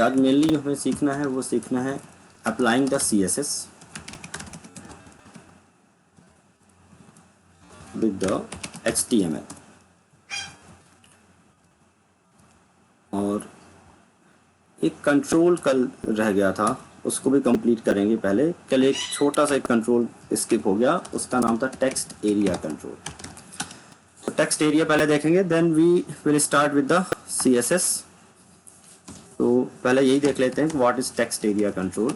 आज मेनली जो हमें सीखना है वो सीखना है applying the CSS with the HTML। और एक कंट्रोल कल रह गया था, उसको भी कंप्लीट करेंगे। पहले कल एक छोटा सा एक कंट्रोल स्किप हो गया, उसका नाम था टेक्स्ट एरिया कंट्रोल। तो टेक्स्ट एरिया पहले देखेंगे, then we will start with the CSS। तो पहले यही देख लेते हैं what is text area control.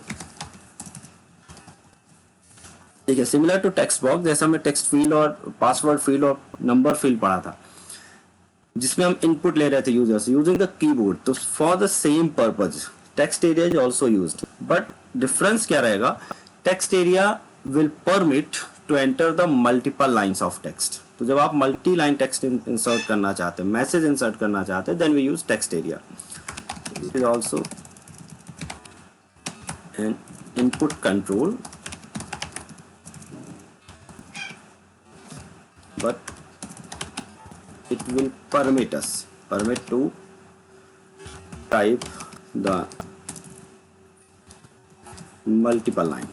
ठीक है, सिमिलर टू टेक्स्ट बॉक्स, जैसा हमने टेक्स्ट फील्ड और पासवर्ड फील्ड और नंबर फील्ड पढ़ा था, जिसमें हम इनपुट ले रहे थे यूजर से यूजिंग द कीबोर्ड। तो for the same purpose text area is also used, but difference क्या रहेगा? Text area will permit to enter the multiple lines of text. तो जब आप मल्टी लाइन टेक्स्ट इंसर्ट करना चाहते हैं, मैसेज इंसर्ट करना चाहते हैं, then we use text area. It is also an input control, but it will permit to type the multiple line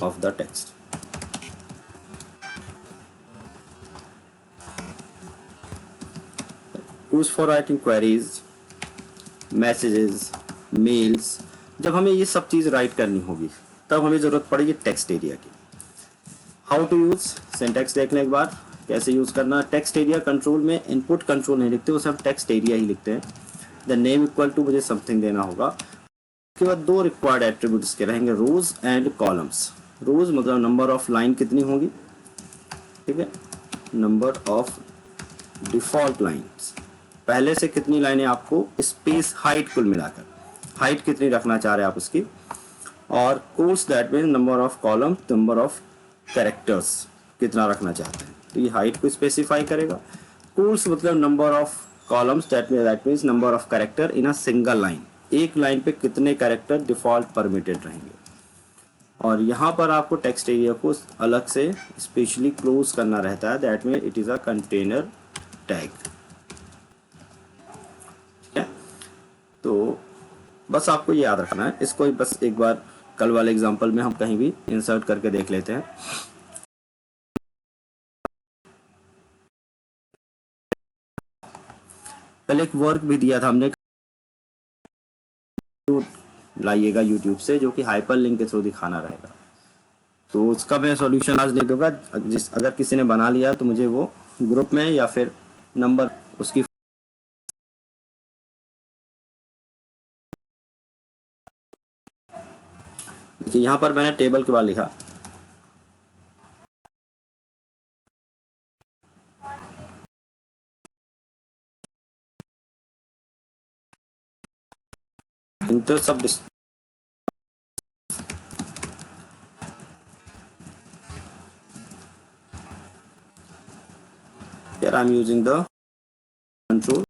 of the text. Used for writing queries, messages, mails। जब हमें ये सब चीज़ right करनी होगी तब हमें ज़रूरत पड़ेगी टेक्स्ट एरिया की। हाउ टू यूज, सिंटैक्स देख लें एक बार कैसे यूज करना। टेक्स्ट एरिया कंट्रोल में इनपुट कंट्रोल नहीं लिखते, उसे हम टेक्स्ट एरिया ही लिखते हैं। द नेम इक्वल टू मुझे समथिंग देना होगा। उसके बाद दो रिक्वायर्ड एट्रीब्यूट्स के रहेंगे, रोज एंड कॉलम्स। रोज मतलब नंबर ऑफ लाइन कितनी होगी, ठीक है, नंबर ऑफ डिफॉल्ट लाइन्स, पहले से कितनी लाइनें आपको, स्पेस हाइट कुल मिलाकर हाइट कितनी रखना चाह रहे हैं आप उसकी। और course that mean number of column, number of characters कितना रखना चाहते हैं, तो ये हाइट को स्पेसिफाई करेगा। कोर्स मतलब number of columns, that means number of character in a single line, एक लाइन पे कितने कैरेक्टर डिफॉल्ट परमिटेड रहेंगे। और यहाँ पर आपको टेक्स्ट एरिया को अलग से स्पेशली क्लोज करना रहता है, that mean it is a container tag. ठीक है, तो बस आपको ये याद रखना है, इसको बस एक बार कल वाले एग्जांपल में हम कहीं भी इंसर्ट करके देख लेते हैं। कल एक वर्क भी दिया था हमने, लाइएगा यूट्यूब से, जो कि हाइपर लिंक के थ्रू दिखाना रहेगा। तो उसका मैं सॉल्यूशन आज नहीं दूंगा, अगर किसी ने बना लिया तो मुझे वो ग्रुप में या फिर नंबर उसकी। देखिए यहाँ पर मैंने टेबल के बाद लिखा इंटर सब। Here I'm using the control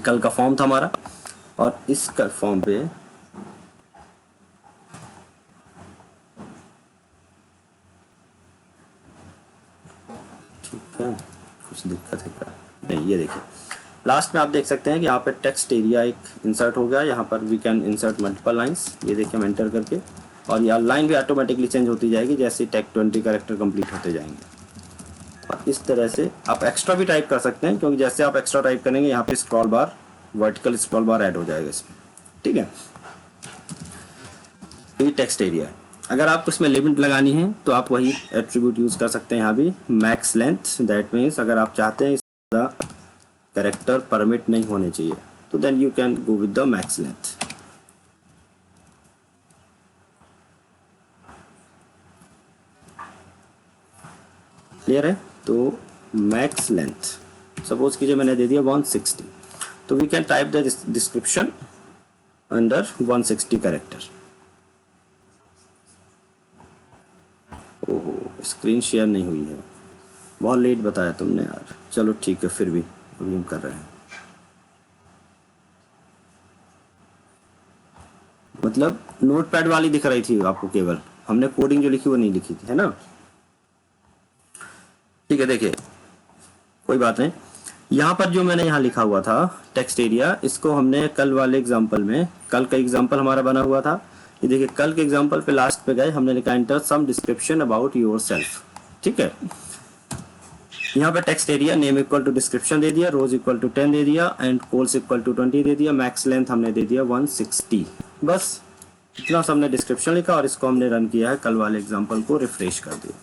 कल का फॉर्म था हमारा, और इस कल फॉर्म पे ठीक है, कुछ दिक्कत है क्या? नहीं, ये देखिए लास्ट में आप देख सकते हैं कि यहाँ पे टेक्स्ट एरिया एक इंसर्ट हो गया। यहाँ पर we can insert multiple lines, ये देखिए हम एंटर करके, और यहाँ लाइन भी ऑटोमेटिकली चेंज होती जाएगी जैसे टेक 20 कैरेक्टर कंप्लीट होते जाएंगे। और इस तरह से आप एक्स्ट्रा भी टाइप कर सकते हैं, क्योंकि जैसे आप एक्स्ट्रा टाइप करेंगे यहाँ पे स्क्रॉल बार, वर्टिकल स्क्रॉल बार ऐड हो जाएगा इसमें। ठीक है, ये टेक्स्ट एरिया है। अगर आपको इसमें लिमिट लगानी है तो आप वही एट्रीब्यूट यूज कर सकते हैं यहाँ भी, मैक्स लेंथ। दैट मीन्स अगर आप चाहते हैं ज़्यादा कैरेक्टर परमिट नहीं होने चाहिए तो then you can go with the max length. Clear है? तो मैक्स लेंथ सपोज कीजिए मैंने दे दिया 160, तो we can type the description under 160 character. ओहो, स्क्रीन शेयर नहीं हुई है, बहुत लेट बताया तुमने यार। चलो ठीक है, फिर भी अभी हम कर रहे हैं। मतलब नोटपैड वाली दिख रही थी आपको, केवल हमने कोडिंग जो लिखी वो नहीं लिखी थी, है ना। ठीक है, देखिए कोई बात नहीं। यहाँ पर जो मैंने यहाँ लिखा हुआ था टेक्स्ट एरिया, इसको हमने कल वाले एग्जांपल में, कल का एग्जांपल हमारा बना हुआ था, ये देखिए कल के एग्जांपल पे लास्ट पे गए, हमने लिखा enter some description about yourself. ठीक है, यहाँ पे text area name equal to description दे दिया, रोज इक्वल टू 10 दे दिया, एंड कोल्स इक्वल टू 20 दे दिया, मैक्स लेंथ हमने दे दिया 160। बस इतना सा हमने डिस्क्रिप्शन लिखा और इसको हमने रन किया है, कल वाले एग्जांपल को रिफ्रेश कर दिया।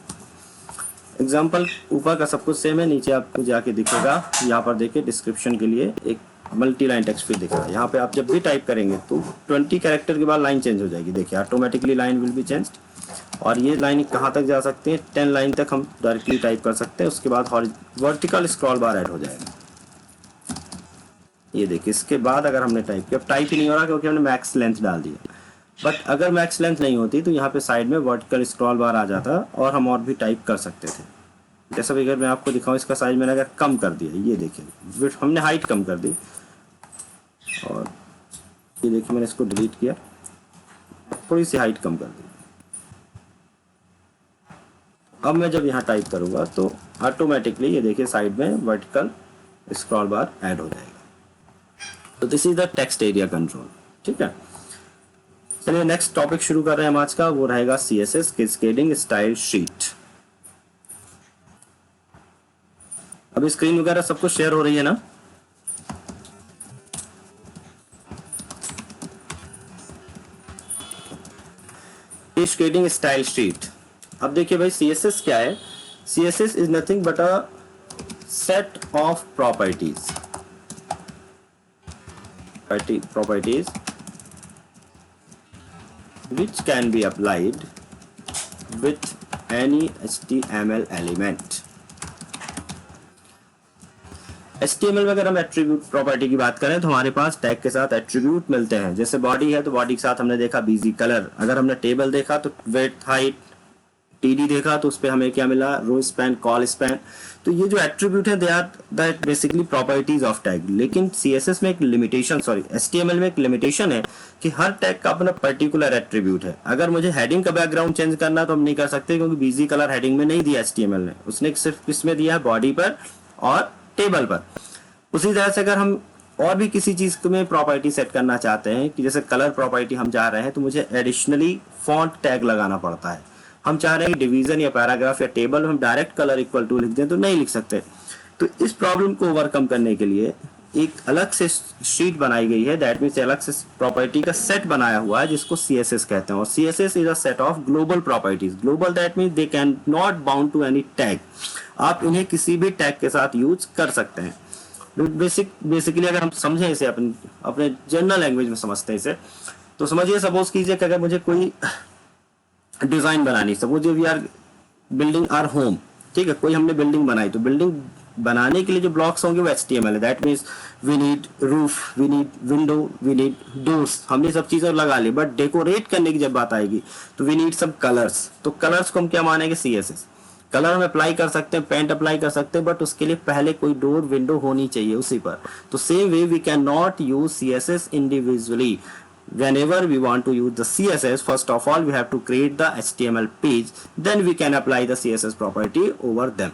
एग्जाम्पल ऊपर का सब कुछ सेम है, नीचे आपको जाके दिखेगा, यहाँ पर देखिए डिस्क्रिप्शन के लिए एक मल्टी लाइन टेक्स्ट फील्ड दिख रहा है। यहाँ पे आप जब भी टाइप करेंगे तो 20 कैरेक्टर के बाद लाइन चेंज हो जाएगी, देखिए automatically line will be changed. और ये लाइन कहाँ तक जा सकते हैं, 10 लाइन तक हम डायरेक्टली टाइप कर सकते हैं, उसके बाद वर्टिकल स्क्रॉल बार ऐड हो जाएगा। ये देखिए, इसके बाद अगर हमने टाइप किया, अब टाइप ही नहीं हो रहा क्योंकि हमने मैक्स लेंथ डाल दिया, बट अगर मैक्स लेंथ नहीं होती तो यहाँ पे साइड में वर्टिकल स्क्रॉल बार आ जाता और हम और भी टाइप कर सकते थे। जैसा भी अगर मैं आपको दिखाऊं, इसका साइज मैंने अगर कम कर दिया, ये देखिए हमने हाइट कम कर दी, और ये देखिए मैंने इसको डिलीट किया, थोड़ी सी हाइट कम कर दी। अब मैं जब यहाँ टाइप करूँगा तो ऑटोमेटिकली ये देखिए साइड में वर्टिकल स्क्रॉल बार ऐड हो जाएगा। तो this is the text area control. ठीक है, चलिए नेक्स्ट टॉपिक शुरू कर रहे हैं हम आज का, वो रहेगा CSS कैस्केडिंग स्टाइल शीट। अब स्क्रीन वगैरह सब कुछ शेयर हो रही है ना। Cascading style sheet. अब देखिए भाई, CSS क्या है। CSS is nothing but a set of properties which can be applied with any HTML element। HTML में अगर हम एट्रीब्यूट प्रॉपर्टी की बात करें तो हमारे पास टैग के साथ एट्रीब्यूट मिलते हैं। जैसे बॉडी है तो बॉडी के साथ हमने देखा बीजी कलर, अगर हमने टेबल देखा तो विड्थ हाइट, TD देखा तो उस पर हमें क्या मिला, रो स्पैन, कॉल स्पैन। तो ये जो एट्रीब्यूट है they are that basically properties of tag. लेकिन CSS में एक लिमिटेशन, सॉरी HTML में एक लिमिटेशन है कि हर टैग का अपना पर्टिकुलर एट्रीब्यूट है। अगर मुझे हेडिंग का बैकग्राउंड चेंज करना तो हम नहीं कर सकते, क्योंकि बीजी कलर हेडिंग में नहीं दिया HTML ने, उसने सिर्फ किसमें दिया है, बॉडी पर और टेबल पर। उसी तरह से अगर हम और भी किसी चीज में प्रॉपर्टी सेट करना चाहते हैं, कि जैसे कलर प्रॉपर्टी हम जा रहे हैं, तो मुझे एडिशनली फॉन्ट टैग लगाना पड़ता है। हम चाह रहे हैं कि डिवीजन या पैराग्राफ या टेबल हम डायरेक्ट कलर इक्वल टू लिख दें तो नहीं लिख सकते। तो इस प्रॉब्लम को ओवरकम करने के लिए एक अलग से शीट बनाई गई है, दैट मीन्स अलग से प्रॉपर्टी का सेट बनाया हुआ है जिसको CSS कहते हैं। और CSS is a set of global properties. Global that means they can not bound to any tag. आप इन्हें किसी भी टैग के साथ यूज कर सकते हैं। बेसिकली अगर हम समझें इसे, अपने जनरल लैंग्वेज में समझते हैं इसे, तो समझिए सपोज कीजिए कि अगर मुझे कोई डिजाइन बनानी, suppose we are building our home, ठीक है, कोई हमने बिल्डिंग बनाई, तो बिल्डिंग बनाने के लिए जो ब्लॉक्स होंगे वो HTML है। That means we need roof, we need window, we need doors, हमने सब चीजें लगा ली। बट डेकोरेट करने की जब बात आएगी तो वी नीड सब कलर्स। तो कलर्स को हम क्या मानेंगे, CSS। कलर हम अप्लाई कर सकते हैं, पेंट अप्लाई कर सकते हैं, बट उसके लिए पहले कोई डोर विंडो होनी चाहिए उसी पर। तो same way we can not use CSS individually. Whenever we want to use the CSS, first of all we have to create the HTML page, then we can apply the CSS property over them।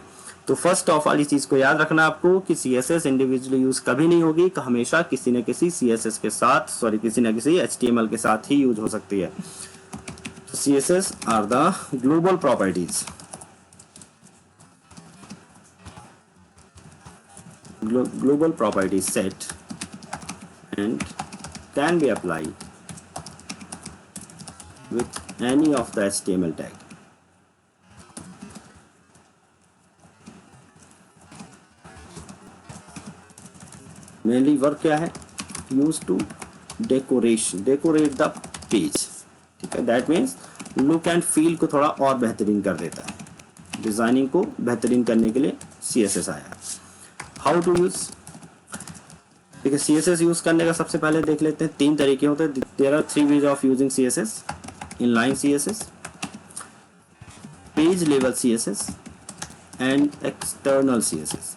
तो first of all इस चीज को याद रखना आपको कि CSS individually use कभी नहीं होगी, कि हमेशा किसी न किसी CSS के साथ, सॉरी किसी न किसी HTML के साथ ही यूज हो सकती है। तो CSS are the global properties. Global property set and can be applied with any of the HTML tag। Mainly work क्या है, use to decorate the page. ठीक है, that means look and feel को थोड़ा और बेहतरीन कर देता है। डिजाइनिंग को बेहतरीन करने के लिए CSS आया। हाउ टू यूज, ठीक है, CSS यूज करने का सबसे पहले देख लेते हैं, 3 तरीके होते हैं। There are 3 ways of using CSS: inline CSS, page level CSS and external CSS।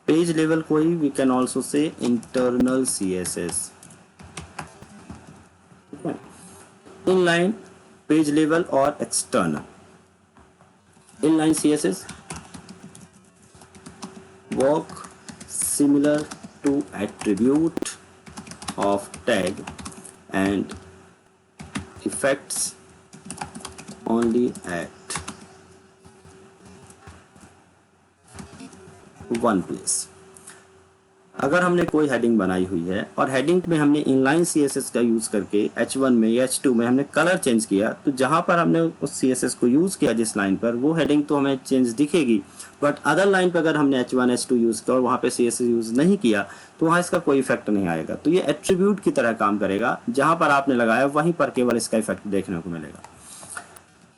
Page level को ही we can also say internal CSS। Inline, page level और external. Inline CSS work similar to attribute of tag and effects only at one place। अगर हमने कोई heading बनाई हुई है और हेडिंग में हमने इनलाइन CSS का यूज करके H1 में या H2 में हमने कलर चेंज किया, तो जहां पर हमने उस CSS को यूज किया जिस लाइन पर, वो हेडिंग तो हमें चेंज दिखेगी, बट अदर लाइन पर अगर हमने H1 H2 यूज किया और वहां पे CSS यूज नहीं किया तो वहां इसका कोई इफेक्ट नहीं आएगा। तो ये एट्रीब्यूट की तरह काम करेगा, जहां पर आपने लगाया वहीं पर केवल इसका इफेक्ट देखने को मिलेगा।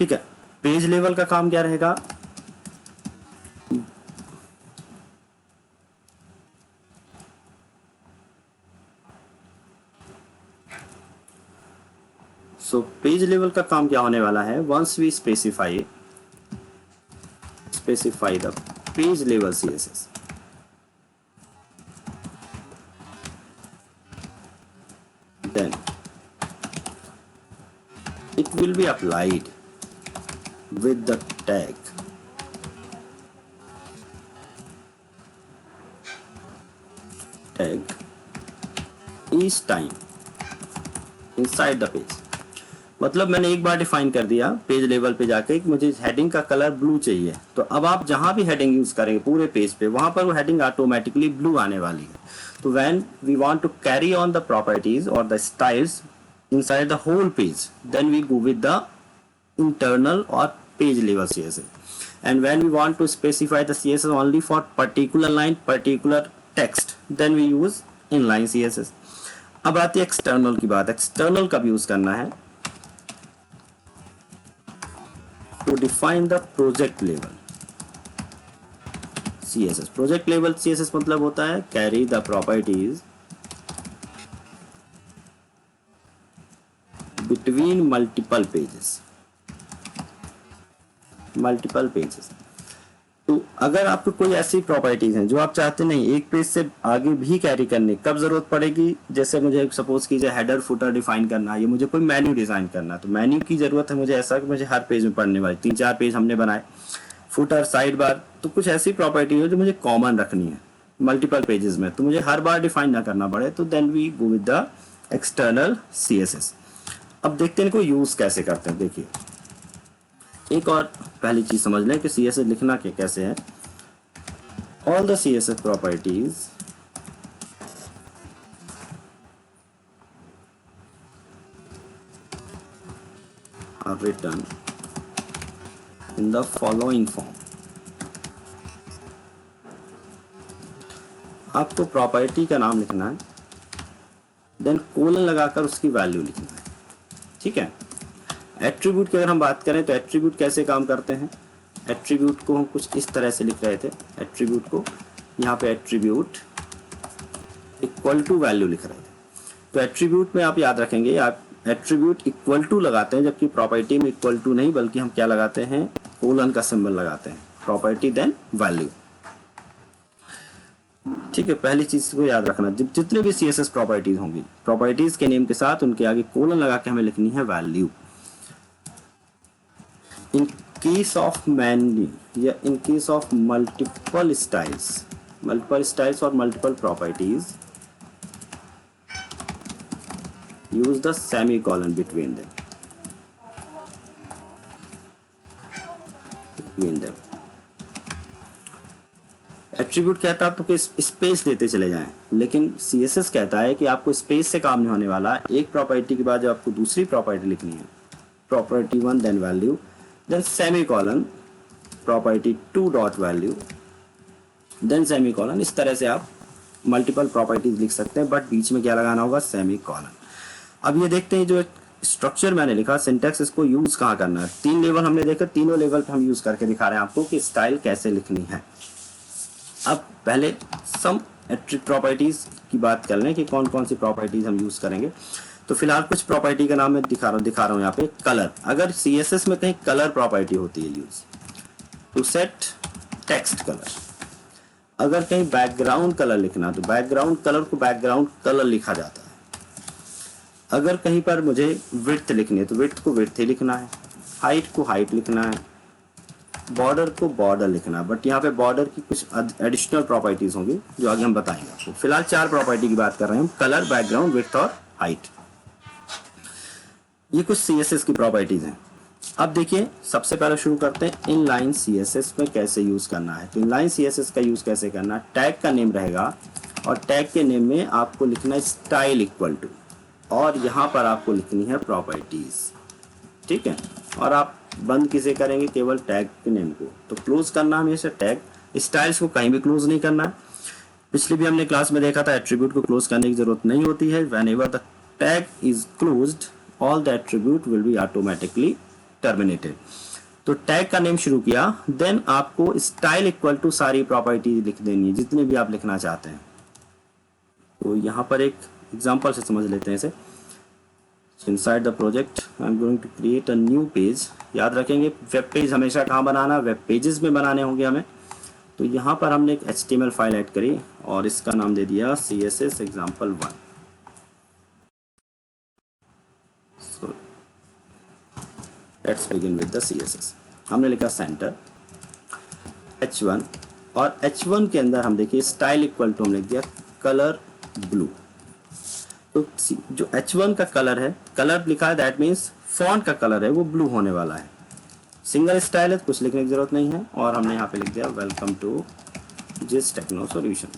ठीक है, पेज लेवल का काम क्या रहेगा? सो पेज लेवल का काम क्या होने वाला है? Once we specify the page level CSS, then it will be applied with the tag each time inside the page। मतलब मैंने एक बार डिफाइन कर दिया पेज लेवल पे जाके कि मुझे हेडिंग का कलर ब्लू चाहिए, तो अब आप जहां भी हेडिंग यूज करेंगे पूरे पेज पे, वहां पर वो हेडिंग ऑटोमेटिकली ब्लू आने वाली है। तो when we want to carry on the properties और the styles inside the whole page, then we go with the internal or page level CSS, and when we want to specify the CSS only for particular line, particular text, then we use inline CSS। अब आती है external की बात। External कब use करना है? to define the project level CSS। project level CSS मतलब होता है carry the properties between multiple pages। तो अगर आपको कोई ऐसी प्रॉपर्टीज हैं जो आप चाहते नहीं एक पेज से आगे भी कैरी करने, कब जरूरत पड़ेगी? जैसे मुझे सपोज कीजिए हेडर फुटर डिफाइन करना है, ये मुझे कोई मेन्यू डिजाइन करना है, तो मेन्यू की जरूरत है मुझे, ऐसा कि मुझे हर पेज में पढ़ने वाली 3-4 पेज हमने बनाए, फुटर, साइड बार, तो कुछ ऐसी प्रॉपर्टी है जो मुझे कॉमन रखनी है मल्टीपल पेजेस में, तो मुझे हर बार डिफाइन ना करना पड़े, तो then we go with the external CSS। अब देखते हैं इनको यूज कैसे करते हैं। देखिए, एक और पहली चीज समझ लें कि CSS लिखना क्या कैसे है। All the CSS properties are written in the following form. आपको प्रॉपर्टी का नाम लिखना है, देन कोलन लगाकर उसकी वैल्यू लिखना है। ठीक है, एट्रीब्यूट की अगर हम बात करें तो एट्रीब्यूट कैसे काम करते हैं? एट्रीब्यूट को हम कुछ इस तरह से लिख रहे थे। एट्रीब्यूट को यहाँ पे एट्रीब्यूट इक्वल टू वैल्यू लिख रहे थे। तो एट्रीब्यूट में आप याद रखेंगे, आप एट्रीब्यूट इक्वल टू लगाते हैं, जबकि प्रॉपर्टी में इक्वल टू नहीं बल्कि हम क्या लगाते हैं? कोलन का सिंबल लगाते हैं। Property then value. ठीक है, पहली चीज को याद रखना, जितने भी CSS प्रॉपर्टीज होंगी, प्रॉपर्टीज के नेम के साथ उनके आगे कोलन लगा के हमें लिखनी है value. In case of many या in case of multiple styles or multiple properties, use the semicolon between them। Attribute कहता है आपको स्पेस देते चले जाएं, लेकिन CSS कहता है कि आपको स्पेस से काम नहीं होने वाला। एक प्रॉपर्टी के बाद जब आपको दूसरी प्रॉपर्टी लिखनी है, property 1 then value, then semicolon property 2 dot value then semicolon। इस तरह से आप मल्टीपल प्रॉपर्टीज लिख सकते हैं, बट बीच में क्या लगाना होगा? सेमीकोलन। अब ये देखते हैं जो स्ट्रक्चर मैंने लिखा, सिंटैक्स, इसको यूज कहाँ करना है। 3 लेवल हमने देखा, तीनों लेवल पे हम यूज करके दिखा रहे हैं आपको कि स्टाइल कैसे लिखनी है। अब पहले सम प्रॉपर्टीज की बात कर लें कि कौन कौन सी प्रॉपर्टीज हम यूज करेंगे। तो फिलहाल कुछ प्रॉपर्टी का नाम मैं दिखा रहा हूँ यहाँ पे। कलर, अगर CSS में कहीं कलर प्रॉपर्टी होती है use to set text colour. अगर कहीं बैकग्राउंड कलर लिखना तो बैकग्राउंड कलर को बैकग्राउंड कलर लिखा जाता है। अगर कहीं पर मुझे विड्थ लिखनी है तो विड्थ को विड्थ ही लिखना है, हाइट को हाइट लिखना है, बॉर्डर को बॉर्डर लिखना है। बट यहाँ पे बॉर्डर की कुछ एडिशनल प्रॉपर्टीज होंगी जो आगे हम बताएंगे आपको। फिलहाल 4 प्रॉपर्टी की बात कर रहे हैं हम, कलर, बैकग्राउंड, विड्थ और हाइट। ये कुछ CSS की प्रॉपर्टीज हैं। अब देखिए सबसे पहले शुरू करते हैं इनलाइन CSS में कैसे यूज करना है। तो इनलाइन CSS का यूज कैसे करना है, टैग का नेम रहेगा और टैग के नेम में आपको लिखना है स्टाइल इक्वल टू, और यहाँ पर आपको लिखनी है प्रॉपर्टीज, ठीक है। और आप बंद किसे करेंगे, केवल टैग के नेम को। तो क्लोज करना हमेशा टैग, स्टाइल्स को कहीं भी क्लोज नहीं करना है। पिछली भी हमने क्लास में देखा था एट्रीब्यूट को क्लोज करने की जरूरत नहीं होती है। Whenever the tag is closed all the attribute will be automatically terminated. तो टैग का नेम शुरू किया, देन आपको स्टाइल इक्वल टू सारी प्रॉपर्टी लिख देनी है जितने भी आप लिखना चाहते हैं। तो यहाँ पर एक एग्जांपल से समझ लेते हैं इसे। Inside the project I am going to create a new page. याद रखेंगे वेब पेज हमेशा कहाँ बनाना, वेब पेजेस में बनाने होंगे हमें। तो यहाँ पर हमने एक HTML फाइल ऐड करी और इसका नाम दे दिया CSS example1। So let's begin with the CSS। हमने लिखा सेंटर H1 और H1 के अंदर हम देखिए स्टाइल इक्वल टू हम लिख दिया कलर ब्लू। तो जो H1 का कलर है, कलर लिखा है, दैट मीन्स फॉन्ट का कलर है वो ब्लू होने वाला है। सिंगल स्टाइल है, कुछ लिखने की जरूरत नहीं है। और हमने यहाँ पे लिख दिया वेलकम टू जिस टेक्नो सॉल्यूशन।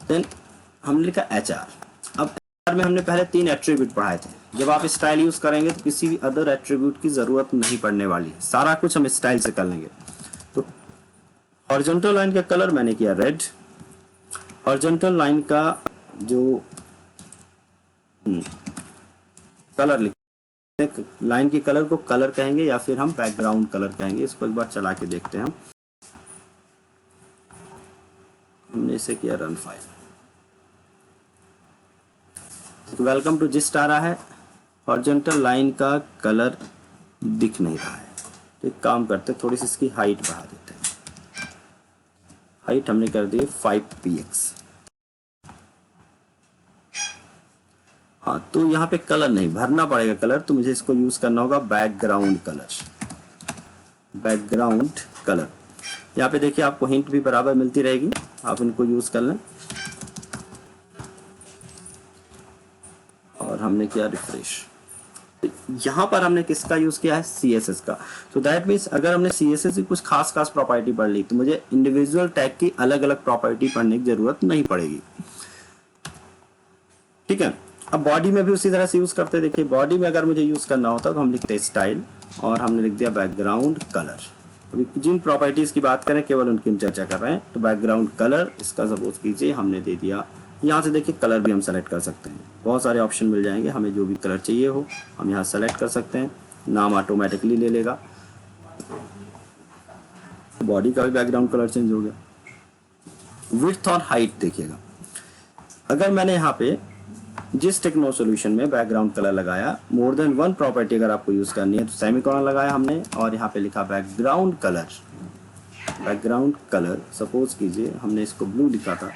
देन हमने लिखा HR। अब HR में हमने पहले 3 एट्रीब्यूट पढ़ाए थे। जब आप स्टाइल यूज करेंगे तो किसी भी अदर एट्रीब्यूट की जरूरत नहीं पड़ने वाली है, सारा कुछ हम स्टाइल से कर लेंगे। तो हॉरिजॉन्टल लाइन का कलर मैंने किया रेड। हॉरिजॉन्टल लाइन का जो कलर लिख, लाइन के कलर को कलर कहेंगे या फिर हम बैकग्राउंड कलर कहेंगे। इसको एक बार चला के देखते हैं हम। हमने इसे किया रन फाइल। तो वेलकम टू जिस्ट आ रहा है, हॉरिजॉन्टल लाइन का कलर दिख नहीं रहा है। तो एक काम करते, थोड़ी सी इसकी हाइट बढ़ा देते हैं। हाइट हमने कर दी 5px। हाँ, तो यहाँ पे कलर नहीं भरना पड़ेगा कलर, तो मुझे इसको यूज करना होगा बैकग्राउंड कलर। बैकग्राउंड कलर यहाँ पे देखिए आपको हिंट भी बराबर मिलती रहेगी, आप इनको यूज कर लें। और हमने किया रिफ्रेश। यहाँ पर हमने किसका यूज किया है, CSS का। तो दैट मीन्स अगर हमने CSS की कुछ खास प्रॉपर्टी पढ़ ली तो मुझे इंडिविजुअल टैग की अलग अलग प्रॉपर्टी पढ़ने की जरूरत नहीं पड़ेगी, ठीक है। अब बॉडी में भी उसी तरह से यूज करते। देखिए बॉडी में अगर मुझे यूज करना होता तो हम लिखते स्टाइल और हमने लिख दिया बैकग्राउंड कलर। अभी जिन प्रॉपर्टीज की बात करें केवल उनकी हम चर्चा कर रहे हैं। तो बैकग्राउंड कलर, इसका सपोज कीजिए हमने दे दिया। यहाँ से देखिए कलर भी हम सेलेक्ट कर सकते हैं, बहुत सारे ऑप्शन मिल जाएंगे। हमें जो भी कलर चाहिए हो हम यहाँ सेलेक्ट कर सकते हैं, नाम ऑटोमेटिकली ले लेगा। बॉडी का भी बैकग्राउंड कलर चेंज हो गया। विड्थ और हाइट देखिएगा, अगर मैंने यहाँ पे जिस टेक्नो सॉल्यूशन में बैकग्राउंड कलर लगाया, मोर देन 1 प्रॉपर्टी अगर आपको यूज करनी है तो सेमीकोलन लगाया हमने और यहाँ पे लिखा background colour. Background colour suppose कीजिए हमने इसको ब्लू लिखा था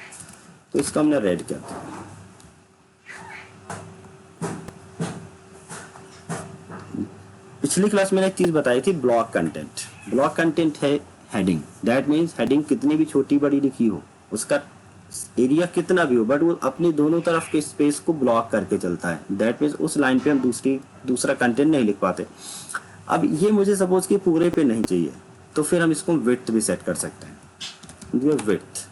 तो इसका हमने रेड कर दिया। पिछली क्लास में एक चीज बताई थी, ब्लॉक कंटेंट। ब्लॉक कंटेंट है हेडिंग, दैट मीन्स हेडिंग कितनी भी छोटी बड़ी लिखी हो, उसका एरिया कितना भी हो, बट वो अपनी दोनों तरफ के स्पेस को ब्लॉक करके चलता है। दैट मीन्स उस लाइन पे हम दूसरा कंटेंट नहीं लिख पाते। अब ये मुझे सपोज कि पूरे पे नहीं चाहिए तो फिर हम इसको विड्थ भी सेट कर सकते हैं। विड्थ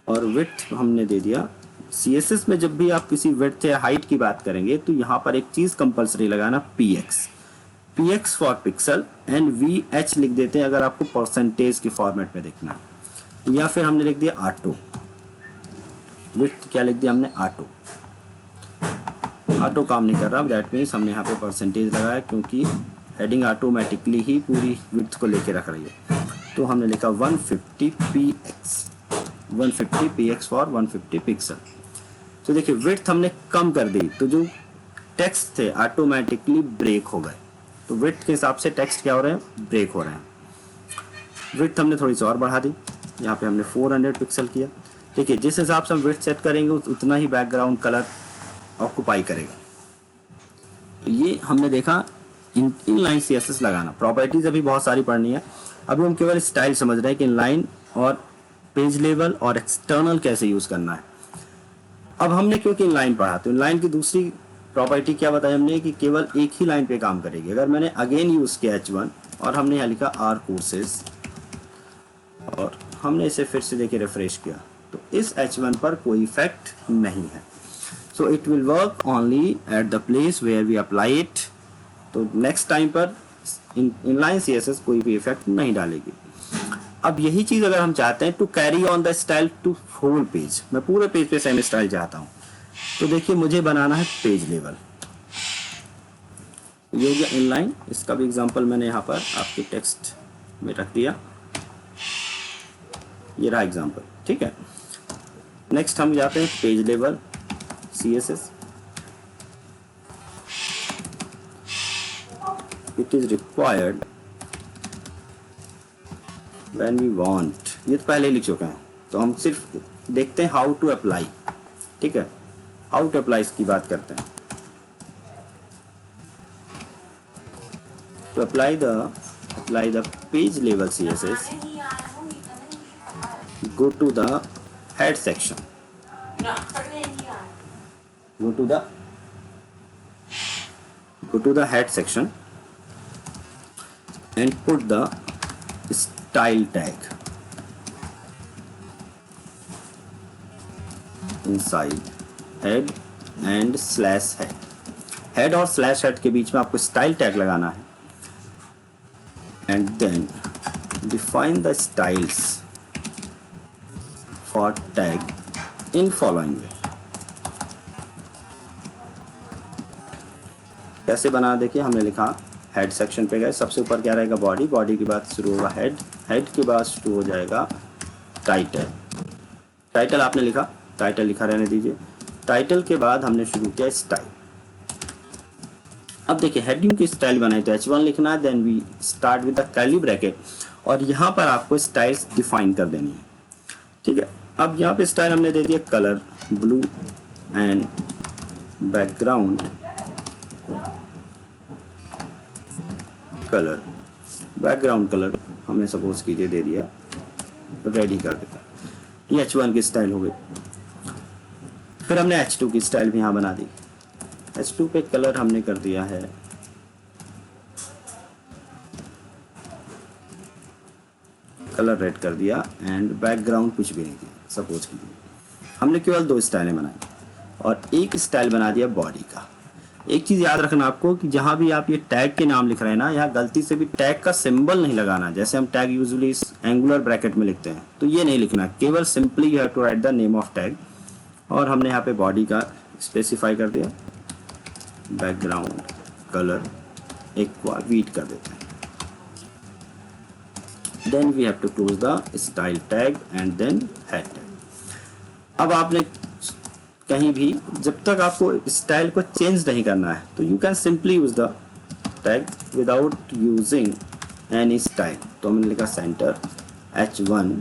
और विड्थ हमने दे दिया। CSS में जब भी आप किसी विड्थ या हाइट की बात करेंगे तो यहाँ पर एक चीज कंपलसरी लगाना, px for pixel and VH लिख देते हैं अगर आपको परसेंटेज के फॉर्मेट में देखना है। या फिर हमने लिख दिया ऑटो। विड्थ क्या लिख दिया हमने, ऑटो काम नहीं कर रहा। दैट मीन्स हमने यहाँ पे परसेंटेज लगाया क्योंकि हेडिंग ऑटोमेटिकली ही पूरी विड्थ को लेके रख रही है, तो हमने लिखा 150px, 150px फॉर 150 पिक्सल। तो देखिए विड्थ हमने कम कर दी तो जो टेक्स्ट थे ऑटोमेटिकली ब्रेक हो गए। तो विड्थ के हिसाब से टेक्स्ट क्या हो रहे हैं, ब्रेक हो रहे हैं। विड्थ हमने थोड़ी सी और बढ़ा दी, यहाँ पे हमने 400 पिक्सल किया। देखिए जिस हिसाब से हम विड्थ सेट करेंगे उतना ही बैकग्राउंड कलर ऑक्यूपाई करेगा। तो ये हमने देखा इनलाइन सीएसएस लगाना। प्रॉपर्टीज अभी बहुत सारी पढ़नी है, अभी हम केवल स्टाइल समझ रहे हैं कि इनलाइन और पेज लेवल और एक्सटर्नल कैसे यूज करना है। अब हमने क्योंकि इनलाइन पढ़ा, तो इनलाइन की दूसरी प्रॉपर्टी क्या बताई हमने कि केवल एक ही लाइन पे काम करेगी। अगर मैंने अगेन यूज किया H1 और हमने यहाँ लिखा आर कोर्सेज और हमने इसे फिर से देखिए रिफ्रेश किया, तो इस H1 पर कोई इफेक्ट नहीं है। So it will work only at the place where we apply it. तो नेक्स्ट टाइम पर इनलाइन सीएसएस कोई भी इफेक्ट नहीं डालेगी। अब यही चीज अगर हम चाहते हैं to carry on the style to whole page, मैं पूरे पेज पे सेम स्टाइल चाहता हूं, तो देखिए मुझे बनाना है पेज लेवल। ये हो गया इनलाइन, इसका भी एग्जांपल मैंने यहाँ पर आपके टेक्स्ट में रख दिया, ये रहा एग्जांपल, ठीक है। नेक्स्ट हम जाते हैं page level CSS. It is required when we want, ये तो पहले लिख चुके हैं, तो हम सिर्फ देखते हैं हाउ टू अप्लाई, ठीक है। हाउ टू अप्लाई की बात करते हैं। तो apply the page level CSS, go to the head section, go to the head section and put the style tag inside head and slash head। head और slash head के बीच में आपको style tag लगाना है and then define the styles for tag in following way। कैसे बना, देखिए हमने लिखा हेड सेक्शन पे गए, सबसे ऊपर क्या रहेगा बॉडी, बॉडी के बाद शुरू होगा हेड, हेड के बाद शुरू हो जाएगा टाइटल। टाइटल आपने लिखा, टाइटल लिखा रहने दीजिए। टाइटल के बाद हमने शुरू किया स्टाइल। अब देखिए हेडिंग की स्टाइल बनाई तो H1 लिखना है, then we start with the curly bracket और यहाँ पर आपको स्टाइल्स डिफाइन कर देनी है, ठीक है। अब यहाँ पे स्टाइल हमने दे दिया colour blue and background colour, background colour हमने सपोज कीजिए दे दिया, रेडी कर देता। ये H1 की स्टाइल हो गई। फिर हमने H2 की स्टाइल भी यहाँ बना दी। H2 पे कलर हमने कर दिया है कलर रेड कर दिया एंड बैकग्राउंड कुछ भी नहीं दिया, सपोज कीजिए। हमने केवल दो स्टाइलें बनाई और एक स्टाइल बना दिया बॉडी का। एक चीज याद रखना आपको कि जहां भी आप ये टैग के नाम लिख रहे हैं ना, यहाँ गलती से भी टैग का सिंबल नहीं लगाना। जैसे हम टैग यूजुअली एंगुलर ब्रैकेट में लिखते हैं, तो ये नहीं लिखना, केवल simply you have to write the name of tag. और हमने यहाँ पे बॉडी का स्पेसिफाई कर दिया, बैकग्राउंड कलर एक्वा वीट कर देते हैं। Then we have to close the style tag and then head tag. अब आपने कहीं भी जब तक आपको स्टाइल को चेंज नहीं करना है तो you can simply use the tag without using any style. तो हमने लिखा centre H1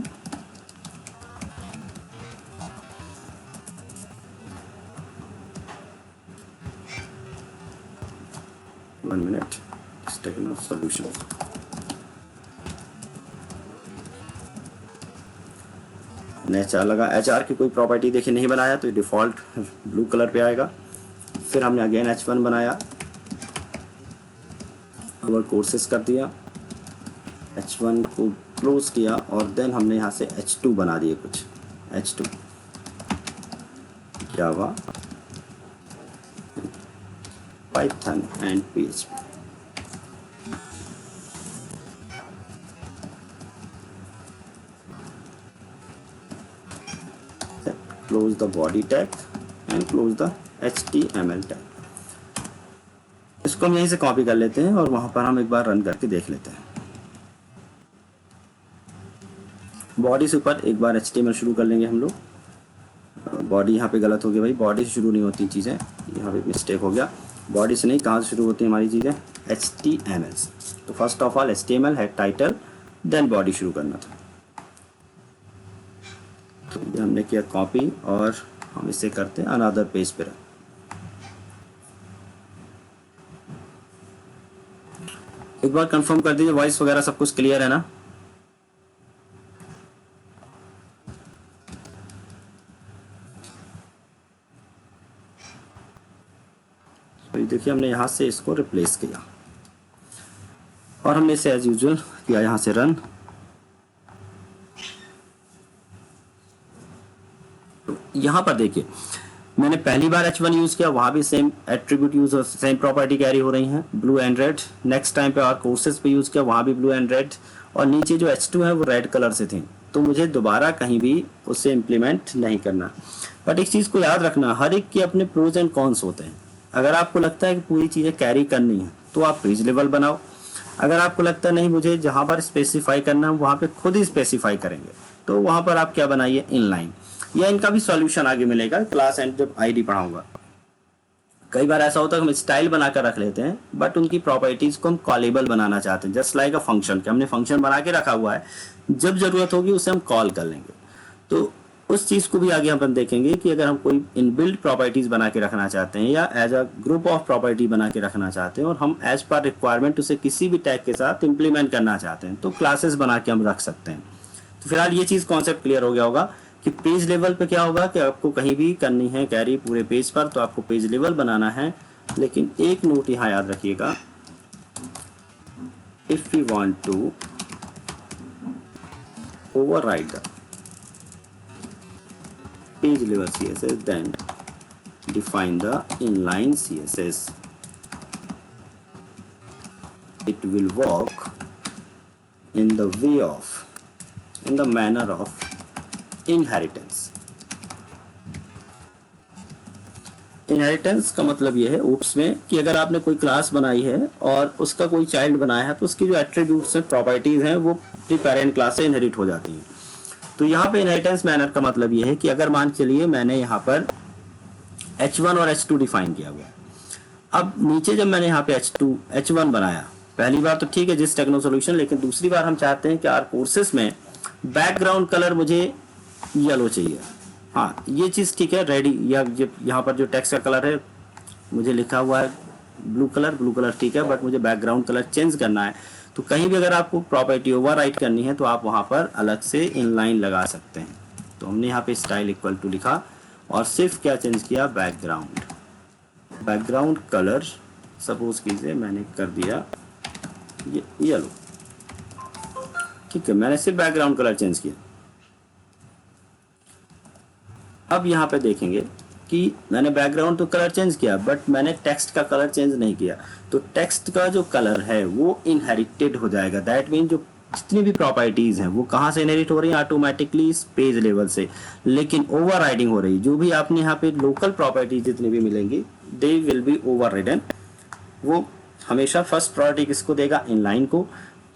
1 minute, it's taking a solution। HR लगा, HR की कोई प्रॉपर्टी देखिए नहीं बनाया तो डिफॉल्ट ब्लू कलर पे आएगा। फिर हमने अगेन H1 बनाया, और कोर्सेस कर दिया, H1 को क्लोज किया और देन हमने यहाँ से H2 बना दिए कुछ, H2 Java Python and PHP। Close the body tag and close the HTML tag। इसको इसको हम यहीं से कॉपी कर लेते हैं और वहां पर हम एक बार रन करके देख लेते हैं। बॉडी से ऊपर एक बार HTML शुरू कर लेंगे हम लोग। बॉडी यहाँ पे गलत हो गया भाई, बॉडी से शुरू नहीं होती चीज़ें, यहाँ पे मिस्टेक हो गया। बॉडी से नहीं, कहाँ से शुरू होती है हमारी चीज़ें? HTML। तो फर्स्ट ऑफ ऑल HTML है टाइटल, देन बॉडी शुरू करना था। तो ये हमने किया कॉपी और हम इसे करते हैं अनदर पेज पे रख। एक बार कंफर्म कर दीजिए वॉइस वगैरह सब कुछ क्लियर है ना? तो देखिए हमने यहाँ से इसको रिप्लेस किया और हमने इसे एज यूजुअल किया यहाँ से रन। तो यहाँ पर देखिए मैंने पहली बार H1 यूज किया, वहां भी सेम एट्रीब्यूट यूज और सेम प्रॉपर्टी कैरी हो रही हैं, blue and red. Next time पे और कोर्सेज पे यूज किया, वहां भी ब्लू एंड रेड, और नीचे जो H2 है वो रेड कलर से थे। तो मुझे दोबारा कहीं भी उसे इम्प्लीमेंट नहीं करना। बट एक चीज को याद रखना, हर एक के अपने प्रोज एंड कॉन्स होते हैं। अगर आपको लगता है कि पूरी चीजें कैरी करनी है तो आप पेज लेवल बनाओ। अगर आपको लगता है नहीं मुझे जहां पर स्पेसिफाई करना है वहां पे खुद ही स्पेसिफाई करेंगे, तो वहां पर आप क्या बनाइए, इनलाइन। या इनका भी सॉल्यूशन आगे मिलेगा क्लास एंड जब आईडी पढ़ाऊंगा। कई बार ऐसा होता है कि हम स्टाइल बनाकर रख लेते हैं बट उनकी प्रॉपर्टीज को हम कॉलेबल बनाना चाहते हैं, जस्ट लाइक अ फंक्शन कि हमने फंक्शन बना के रखा हुआ है, जब जरूरत होगी उसे हम कॉल कर लेंगे। तो उस चीज को भी आगे हम देखेंगे कि अगर हम कोई इनबिल्ट प्रॉपर्टीज बना के रखना चाहते हैं या as a group of property बना के रखना चाहते हैं और हम एज पर रिक्वायरमेंट उसे किसी भी टैग के साथ इंप्लीमेंट करना चाहते हैं, तो क्लासेस बना के हम रख सकते हैं। तो फिलहाल ये चीज कॉन्सेप्ट क्लियर हो गया होगा कि पेज लेवल पे क्या होगा कि आपको कहीं भी करनी है कैरी पूरे पेज पर, तो आपको पेज लेवल बनाना है। लेकिन एक नोट यहाँ याद रखिएगा, if you want to override the page level CSS, then define the inline CSS. It will work in the way of, in the manner of inheritance. Inheritance का मतलब यह है ओप्स में कि अगर आपने कोई क्लास बनाई है और उसका कोई चाइल्ड बनाया है तो उसकी जो एट्रीब्यूट्स हैं, प्रॉपर्टीज हैं, वो पेरेंट क्लास से इनहेरिट हो जाती हैं। तो यहाँ पे इनहेरिटेंस मैनर का मतलब यह है कि अगर मान चलिए मैंने यहाँ पर H1 और H2 डिफाइन किया हुआ है, अब नीचे जब मैंने यहाँ पे H1 बनाया, पहली बार तो ठीक है जिस टेक्नो सॉल्यूशन, लेकिन दूसरी बार हम चाहते हैं कि आर कोर्सेस में बैकग्राउंड कलर मुझे येलो चाहिए। हाँ ये चीज़ ठीक है, रेडी, या यहाँ पर जो टेक्स्ट का कलर है मुझे लिखा हुआ है ब्लू कलर ठीक है, बट मुझे बैकग्राउंड कलर चेंज करना है। तो कहीं भी अगर आपको प्रॉपर्टी ओवरराइट करनी है तो आप वहाँ पर अलग से इनलाइन लगा सकते हैं। तो हमने यहाँ पे स्टाइल इक्वल टू लिखा और सिर्फ क्या चेंज किया, बैकग्राउंड कलर सपोज कीजिए मैंने कर दिया ये येलो, ठीक है, मैंने सिर्फ बैकग्राउंड कलर चेंज किया। अब यहाँ पे देखेंगे कि मैंने बैकग्राउंड तो कलर चेंज किया बट मैंने टेक्स्ट का कलर चेंज नहीं किया। तो टेक्स्ट का जो कलर है वो इनहेरिटेड हो जाएगा। दैट मीन जो जितनी भी प्रॉपर्टीज हैं वो कहाँ से इनहेरिट हो रही है, ऑटोमेटिकली इस पेज लेवल से, लेकिन ओवरराइडिंग हो रही है। जो भी आपने यहाँ पे लोकल प्रॉपर्टीज जितनी भी मिलेंगी दे विल बी ओवररिडन। वो हमेशा फर्स्ट प्रायोरिटी किसको देगा, इनलाइन को।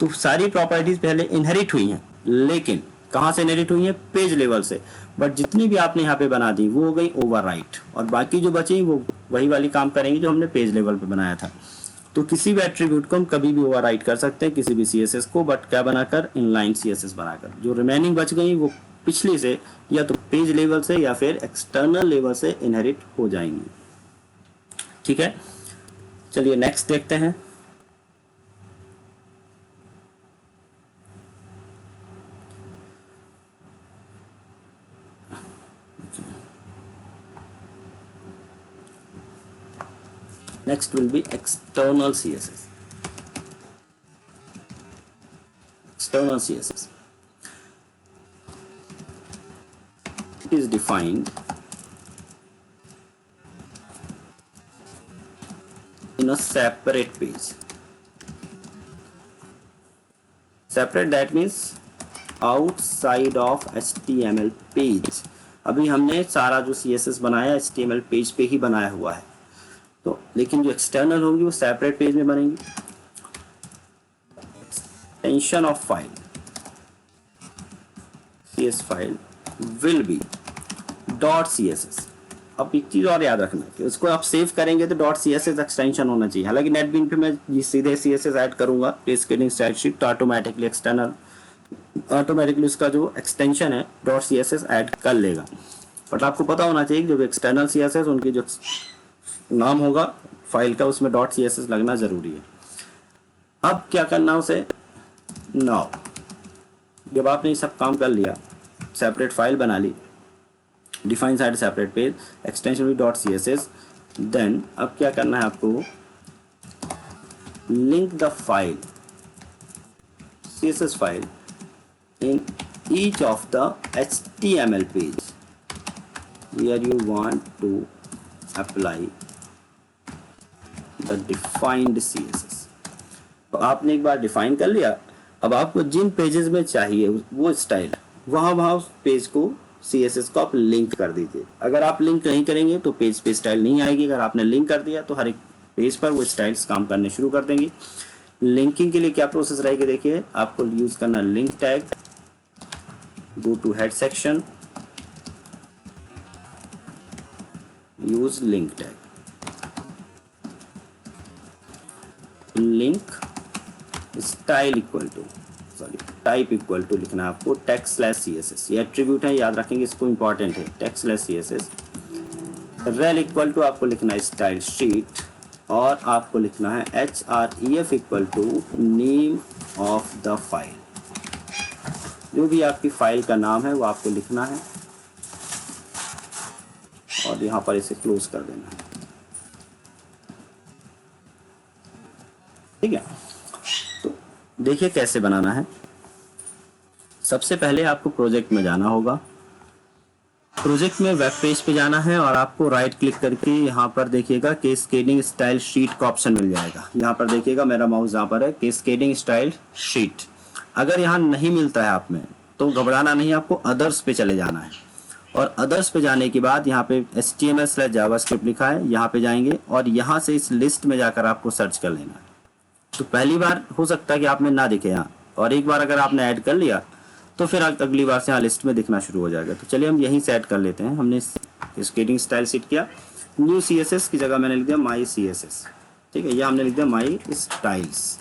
तो सारी प्रॉपर्टीज पहले इनहेरिट हुई हैं, लेकिन कहाँ से इनहेरिट हुई है, पेज लेवल से। बट जितनी भी आपने यहाँ पे बना दी वो हो गई ओवरराइट, और बाकी जो बची वो वही वाली काम करेंगे जो हमने पेज लेवल पे बनाया था। तो किसी भी एट्रीब्यूट को हम कभी भी ओवरराइट कर सकते हैं, किसी भी सीएसएस को, बट क्या बनाकर, इनलाइन सीएसएस बनाकर। जो रिमेनिंग बच गई वो पिछली से या तो पेज लेवल से या फिर एक्सटर्नल लेवल से इनहेरिट हो जाएंगी। ठीक है, चलिए नेक्स्ट देखते हैं। Next will be external CSS. External CSS. It is defined in a separate page. Separate, that means outside of HTML page. अभी हमने सारा जो CSS बनाया HTML पेज पे ही बनाया हुआ है। तो लेकिन जो एक्सटर्नल होंगी वो सेपरेट पेज में बनेंगी। Extension of file CS file will be .css। अब एक चीज और याद रखना कि उसको आप सेव करेंगे तो .css एक्सटेंशन होना चाहिए। हालांकि नेटबीन पे मैं सीधे CSS ऐड करूंगा पेज स्केलिंग स्टाइल शीट तो ऑटोमेटिकली उसका जो एक्सटेंशन है .css ऐड कर लेगा। बट आपको पता होना चाहिए कि जब एक्सटर्नल CSS उनकी जो नाम होगा फाइल का उसमें .css लगना जरूरी है। अब क्या करना उसे, नाउ जब आपने ये सब काम कर लिया, सेपरेट फाइल बना ली, define side separate page, extension with .css, then अब क्या करना है आपको, link the file CSS file in each of the HTML page where you want to apply the defined CSS। तो आपने एक बार डिफाइन कर लिया, अब आपको जिन पेजेस में चाहिए वो स्टाइल वहाँ उस पेज को CSS को आप लिंक कर दीजिए। अगर आप लिंक नहीं करेंगे तो पेज पे स्टाइल नहीं आएगी। अगर आपने लिंक कर दिया तो हर एक पेज पर वो स्टाइल्स काम करने शुरू कर देंगी। लिंकिंग के लिए क्या प्रोसेस रहेगी, देखिए आपको यूज करना link tag, go to head section, use link tag, link style equal to type equal to लिखना है आपको text/css। ये एट्रीब्यूट है, याद रखेंगे इसको, इंपॉर्टेंट है। text/css rel इक्वल टू आपको लिखना है स्टाइल शीट और आपको लिखना है href equal to name of the file. जो भी आपकी फाइल का नाम है वो आपको लिखना है और यहाँ पर इसे क्लोज कर देना है। ठीक है, तो देखिए कैसे बनाना है। सबसे पहले आपको प्रोजेक्ट में जाना होगा। प्रोजेक्ट में वेब पेज पे जाना है और आपको राइट क्लिक करके यहाँ पर देखिएगा कैस्केडिंग स्टाइल शीट का ऑप्शन मिल जाएगा। यहाँ पर देखिएगा मेरा माउस यहाँ पर है, कैस्केडिंग स्टाइल शीट। अगर यहाँ नहीं मिलता है आप में तो घबराना नहीं, आपको अदर्स पे चले जाना है और अदर्स पे जाने के बाद यहाँ पे HTML/JavaScript लिखा है, यहाँ पे जाएंगे और यहाँ से इस लिस्ट में जाकर आपको सर्च कर लेना है। तो पहली बार हो सकता है कि आप में ना दिखे यहाँ, और एक बार अगर आपने ऐड कर लिया तो फिर अगली बार से यहाँ लिस्ट में दिखना शुरू हो जाएगा। तो चलिए हम यहीं से ऐड कर लेते हैं। हमने स्केटिंग स्टाइल शीट किया, न्यू CSS की जगह मैंने लिख दिया माई CSS। ठीक है, यह हमने लिख दिया माई स्टाइल्स,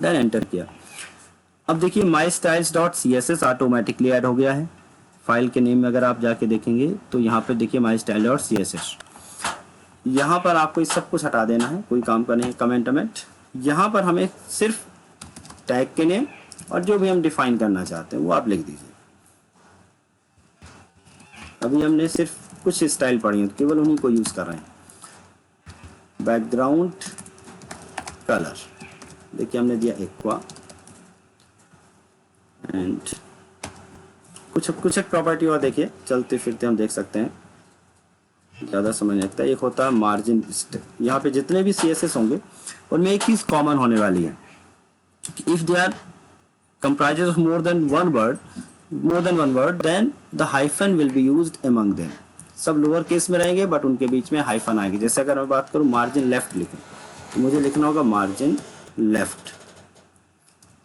देन एंटर किया। अब देखिए माई स्टाइल्स .css ऑटोमेटिकली ऐड हो गया है। फाइल के नेम में अगर आप जाके देखेंगे तो यहाँ पर देखिए माई स्टाइल .css। यहाँ पर आपको इस सब कुछ हटा देना है, कोई काम का नहीं, कमेंट। यहाँ पर हमें सिर्फ टैग के नेम और जो भी हम डिफाइन करना चाहते हैं वो आप लिख दीजिए। अभी हमने सिर्फ कुछ स्टाइल पढ़ी है तो केवल उन्हीं को यूज कर रहे हैं। बैकग्राउंड कलर देखिए हमने दिया एक्वा एंड कुछ एक प्रॉपर्टी और देखिए चलते फिरते हम देख सकते हैं, ज़्यादा समझ नहीं लगता। एक होता है मार्जिन। यहाँ पे जितने भी CSS होंगे उनमें एक चीज़ कॉमन होने वाली है, if they are comprises of more than one word then the hyphen will be used among them। सब लोअर केस में रहेंगे बट उनके बीच में हाइफन आएगी। जैसे अगर मैं बात करूँ मार्जिन लेफ्ट लिखें तो मुझे लिखना होगा मार्जिन लेफ्ट।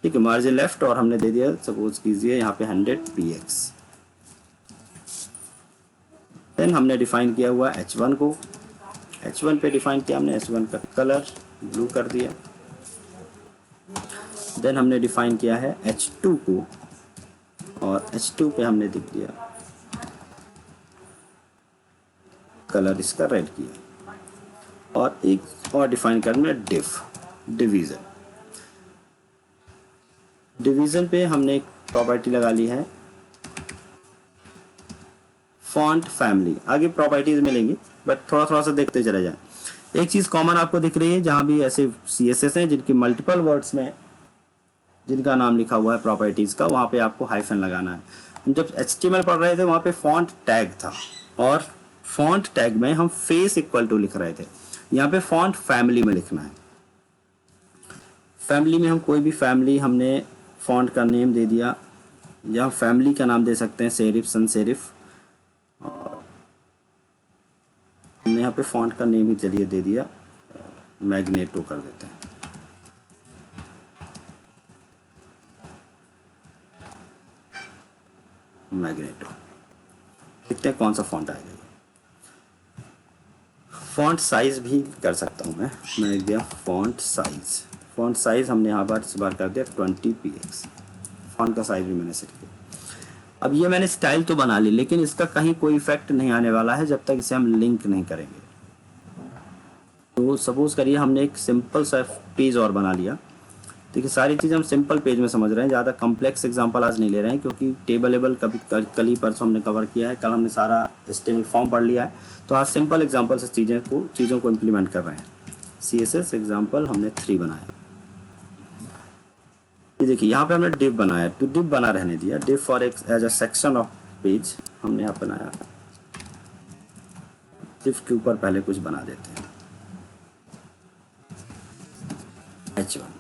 ठीक है, मार्जिन लेफ्ट और हमने दे दिया सपोज कीजिए यहाँ पे 100 px। देन हमने डिफाइन किया हुआ h1 को, h1 पे डिफाइन किया हमने, h1 का कलर ब्लू कर दिया। देन हमने डिफाइन किया है h2 को और h2 पे हमने लिख दिया कलर इसका रेड किया। और एक और डिफाइन करना है डिवीजन। डिवीजन पे हमने एक प्रॉपर्टी लगा ली है फॉन्ट फैमिली। आगे प्रॉपर्टीज मिलेंगी बट थोड़ा सा देखते चले जाएं। एक चीज कॉमन आपको दिख रही है, जहां भी ऐसे CSS हैं जिनकी मल्टीपल वर्ड्स में जिनका नाम लिखा हुआ है प्रॉपर्टीज का, वहां पे आपको हाइफन लगाना है। हम जब HTML पढ़ रहे थे वहां पे फॉन्ट टैग था और फॉन्ट टैग में हम फेस इक्वल टू लिख रहे थे। यहाँ पे फॉन्ट फैमिली में लिखना है। फैमिली में हम कोई भी फैमिली हमने फॉन्ट का नेम दे दिया, या फैमिली का नाम दे सकते हैं सेरिफ, सन सेरिफ। हमने यहाँ पे फॉन्ट का नेम ही चलिए दे दिया, मैग्नेटो कर देते हैं। मैग्नेटो, देखते हैं कौन सा फॉन्ट आएगा। फॉन्ट साइज भी कर सकता हूँ मैं लिख दिया फॉन्ट साइज। फॉन्ट साइज हमने यहाँ पर इस बार कर दिया 20 px। फॉन्ट का साइज भी मैंने सेट किया। अब ये मैंने स्टाइल तो बना ली, लेकिन इसका कहीं कोई इफेक्ट नहीं आने वाला है जब तक इसे हम लिंक नहीं करेंगे। तो सपोज करिए हमने एक सिंपल सा पेज और बना लिया। देखिए सारी चीज़ हम सिंपल पेज में समझ रहे हैं, ज़्यादा कॉम्प्लेक्स एग्जांपल आज नहीं ले रहे हैं, क्योंकि टेबल कभी कल ही परसों हमने कवर किया है, कल हमने सारा HTML फॉर्म पढ़ लिया है। तो आज सिंपल एग्जांपल से चीज़ों को इम्प्लीमेंट कर रहे हैं। CSS एग्जांपल हमने 3 बनाया। ये देखिए यहाँ पे हमने डिव बनाया, तो डिव बना रहने दिया, div for as a section of page हमने यहाँ बनाया। डिव के ऊपर पहले कुछ बना देते हैं, H1।